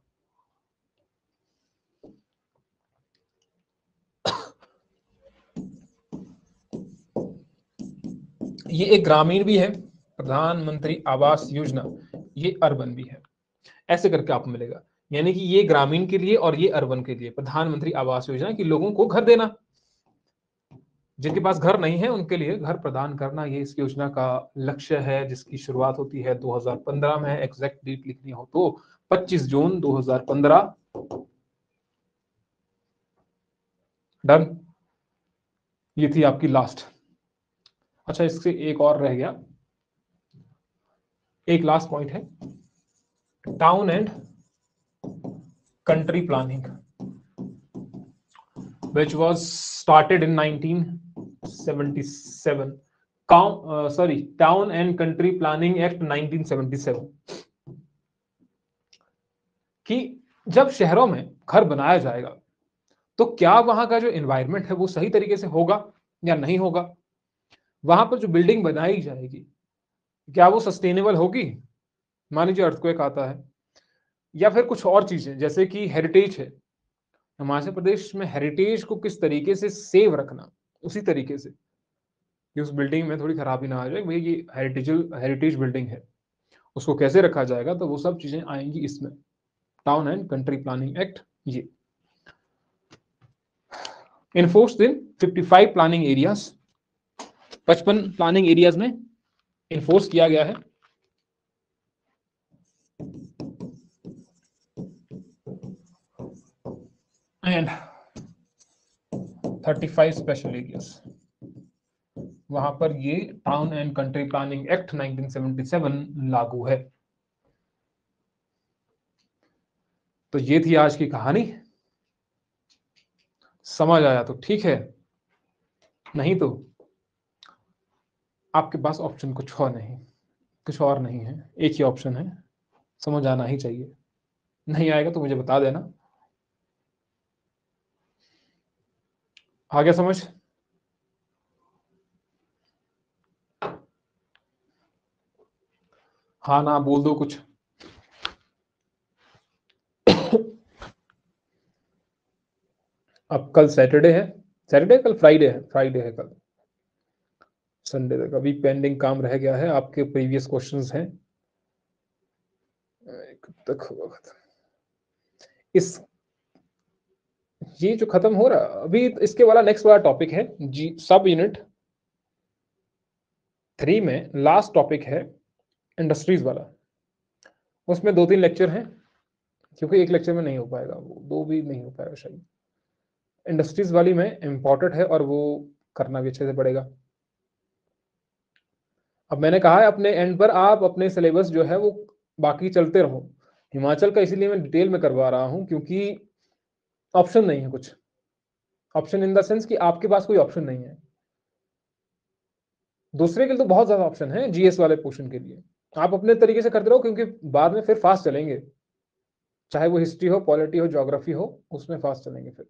ये एक ग्रामीण भी है, प्रधानमंत्री आवास योजना, ये अर्बन भी है। ऐसे करके आपको मिलेगा, यानी कि ये ग्रामीण के लिए और ये अर्बन के लिए प्रधानमंत्री आवास योजना की लोगों को घर देना, जिनके पास घर नहीं है उनके लिए घर प्रदान करना, ये इस योजना का लक्ष्य है, जिसकी शुरुआत होती है 2015 में। एग्जैक्ट डेट लिखनी हो तो 25 जून 2015। डन, ये थी आपकी लास्ट। अच्छा, इससे एक और रह गया, एक लास्ट पॉइंट है, town and country planning, which was started in 1977. Town and Country Planning Act 1977, कि जब शहरों में घर बनाया जाएगा तो क्या वहां का जो एनवायरनमेंट है वो सही तरीके से होगा या नहीं होगा, वहां पर जो बिल्डिंग बनाई जाएगी क्या वो सस्टेनेबल होगी। मान लीजिए अर्थक्वेक आता है या फिर कुछ और चीजें, जैसे कि हेरिटेज है, हिमाचल प्रदेश में हेरिटेज को किस तरीके से सेव रखना, उसी तरीके से कि उस बिल्डिंग में थोड़ी खराबी ना आ जाए, भाई ये हेरिटेज बिल्डिंग है, उसको कैसे रखा जाएगा, तो वो सब चीजें आएंगी इसमें, town and country planning act. ये इन्फोर्स्ड इन 55 प्लानिंग एरियाज, 55 प्लानिंग एरियाज में इन्फोर्स किया गया है। एंड 35 स्पेशल एरियाज, वहां पर ये town and country planning act 1977 लागू है। तो ये थी आज की कहानी, समझ आया तो ठीक है, नहीं तो आपके पास ऑप्शन कुछ और नहीं, कुछ और नहीं है, एक ही ऑप्शन है, समझ आना ही चाहिए, नहीं आएगा तो मुझे बता देना। आ गया समझ? हाँ ना बोल दो कुछ। अब कल सैटरडे है, सैटरडे कल फ्राइडे है, फ्राइडे है कल, संडे तक अभी पेंडिंग काम रह गया है, आपके प्रीवियस क्वेश्चंस हैं, कब तक होगा खत्म इस, ये जो खत्म हो रहा अभी, इसके वाला नेक्स्ट वाला टॉपिक है जी, सब यूनिट 3 में लास्ट टॉपिक है इंडस्ट्रीज वाला, उसमें 2-3 लेक्चर हैं, क्योंकि एक लेक्चर में नहीं हो पाएगा, वो 2 भी नहीं हो पाएगा शायद, इंडस्ट्रीज वाली में इंपॉर्टेंट है और वो करना भी अच्छे से पड़ेगा। अब मैंने कहा है अपने एंड पर आप अपने सिलेबस जो है वो बाकी चलते रहो, हिमाचल का इसीलिए मैं डिटेल में करवा रहा हूं क्योंकि ऑप्शन नहीं है कुछ, ऑप्शन इन द सेंस कि आपके पास कोई ऑप्शन नहीं है, दूसरे के लिए तो बहुत ज्यादा ऑप्शन है, जीएस वाले पोर्शन के लिए आप अपने तरीके से करते रहो, क्योंकि बाद में फिर फास्ट चलेंगे, चाहे वो हिस्ट्री हो, पॉलिटी हो, ज्योग्राफी हो, उसमें फास्ट चलेंगे। फिर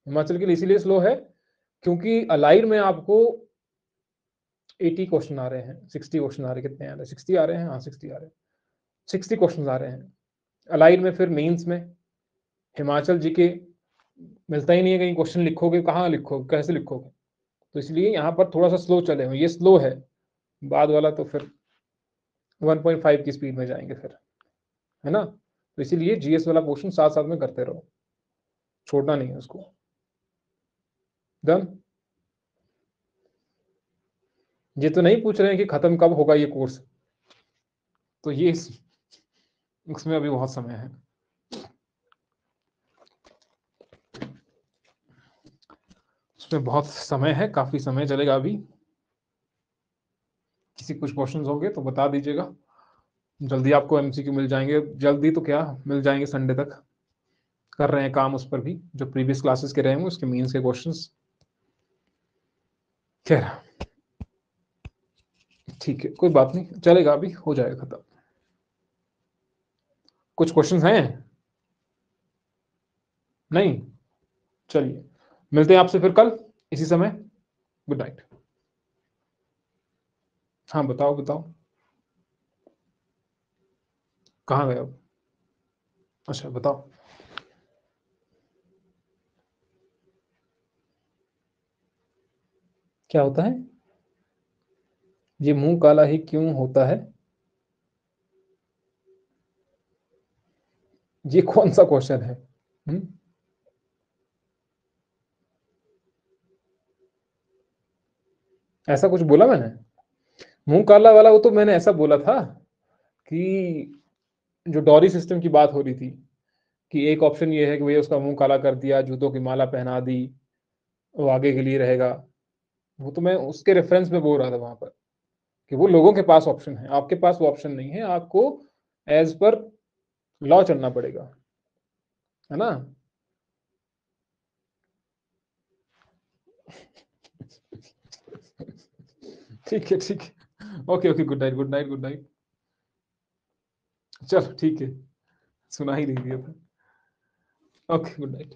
हिमाचल के लिए इसीलिए स्लो है क्योंकि अलाइड में आपको 80 क्वेश्चन आ रहे हैं, 60 क्वेश्चन आ रहे हैं, कितने आ रहे हैं, 60 आ रहे हैं, हाँ 60 आ रहे हैं, 60 क्वेश्चन आ रहे हैं अलाइड में। फिर मेंस में हिमाचल जी के मिलता ही नहीं है, कहीं क्वेश्चन लिखोगे कहाँ लिखोगे, कैसे लिखोगे, तो इसलिए यहाँ पर थोड़ा सा स्लो चले हुए, ये स्लो है, बाद वाला तो फिर 1.5 की स्पीड में जाएंगे फिर, है ना। तो इसीलिए जीएस वाला पोर्शन साथ साथ में करते रहो, छोड़ना नहीं है उसको। डन, ये तो नहीं पूछ रहे हैं कि खत्म कब होगा ये कोर्स, तो ये इसमें अभी बहुत समय है, उसमें बहुत समय है, काफी समय चलेगा अभी। किसी कुछ क्वेश्चंस होंगे तो बता दीजिएगा, जल्दी आपको एमसीक्यू मिल जाएंगे, जल्दी तो क्या मिल जाएंगे, संडे तक कर रहे हैं काम उस पर भी, जो प्रीवियस क्लासेस के रहे होंगे उसके मीन्स के क्वेश्चंस। खैर ठीक है, कोई बात नहीं, चलेगा, अभी हो जाएगा खत्म। कुछ क्वेश्चंस हैं? नहीं, चलिए मिलते हैं आपसे फिर कल इसी समय, गुड नाइट। हाँ बताओ बताओ, कहाँ गए अब? अच्छा बताओ। क्या होता है? ये मुंह काला ही क्यों होता है? ये कौन सा क्वेश्चन है? ऐसा कुछ बोला मैंने? मुंह काला वाला वो तो मैंने ऐसा बोला था कि जो डॉरी सिस्टम की बात हो रही थी कि एक ऑप्शन ये है कि भैया उसका मुंह काला कर दिया, जूतों की माला पहना दी, वो आगे के लिए रहेगा। वो तो मैं उसके रेफरेंस में बोल रहा था वहां पर कि वो लोगों के पास ऑप्शन है, आपके पास वो ऑप्शन नहीं है, आपको एज पर लॉ चलना पड़ेगा, है ना? ठीक है, ठीक है। Okay, okay, good night, good night, good night. चलो ठीक है, सुना ही नहीं दिया था। Okay, good night.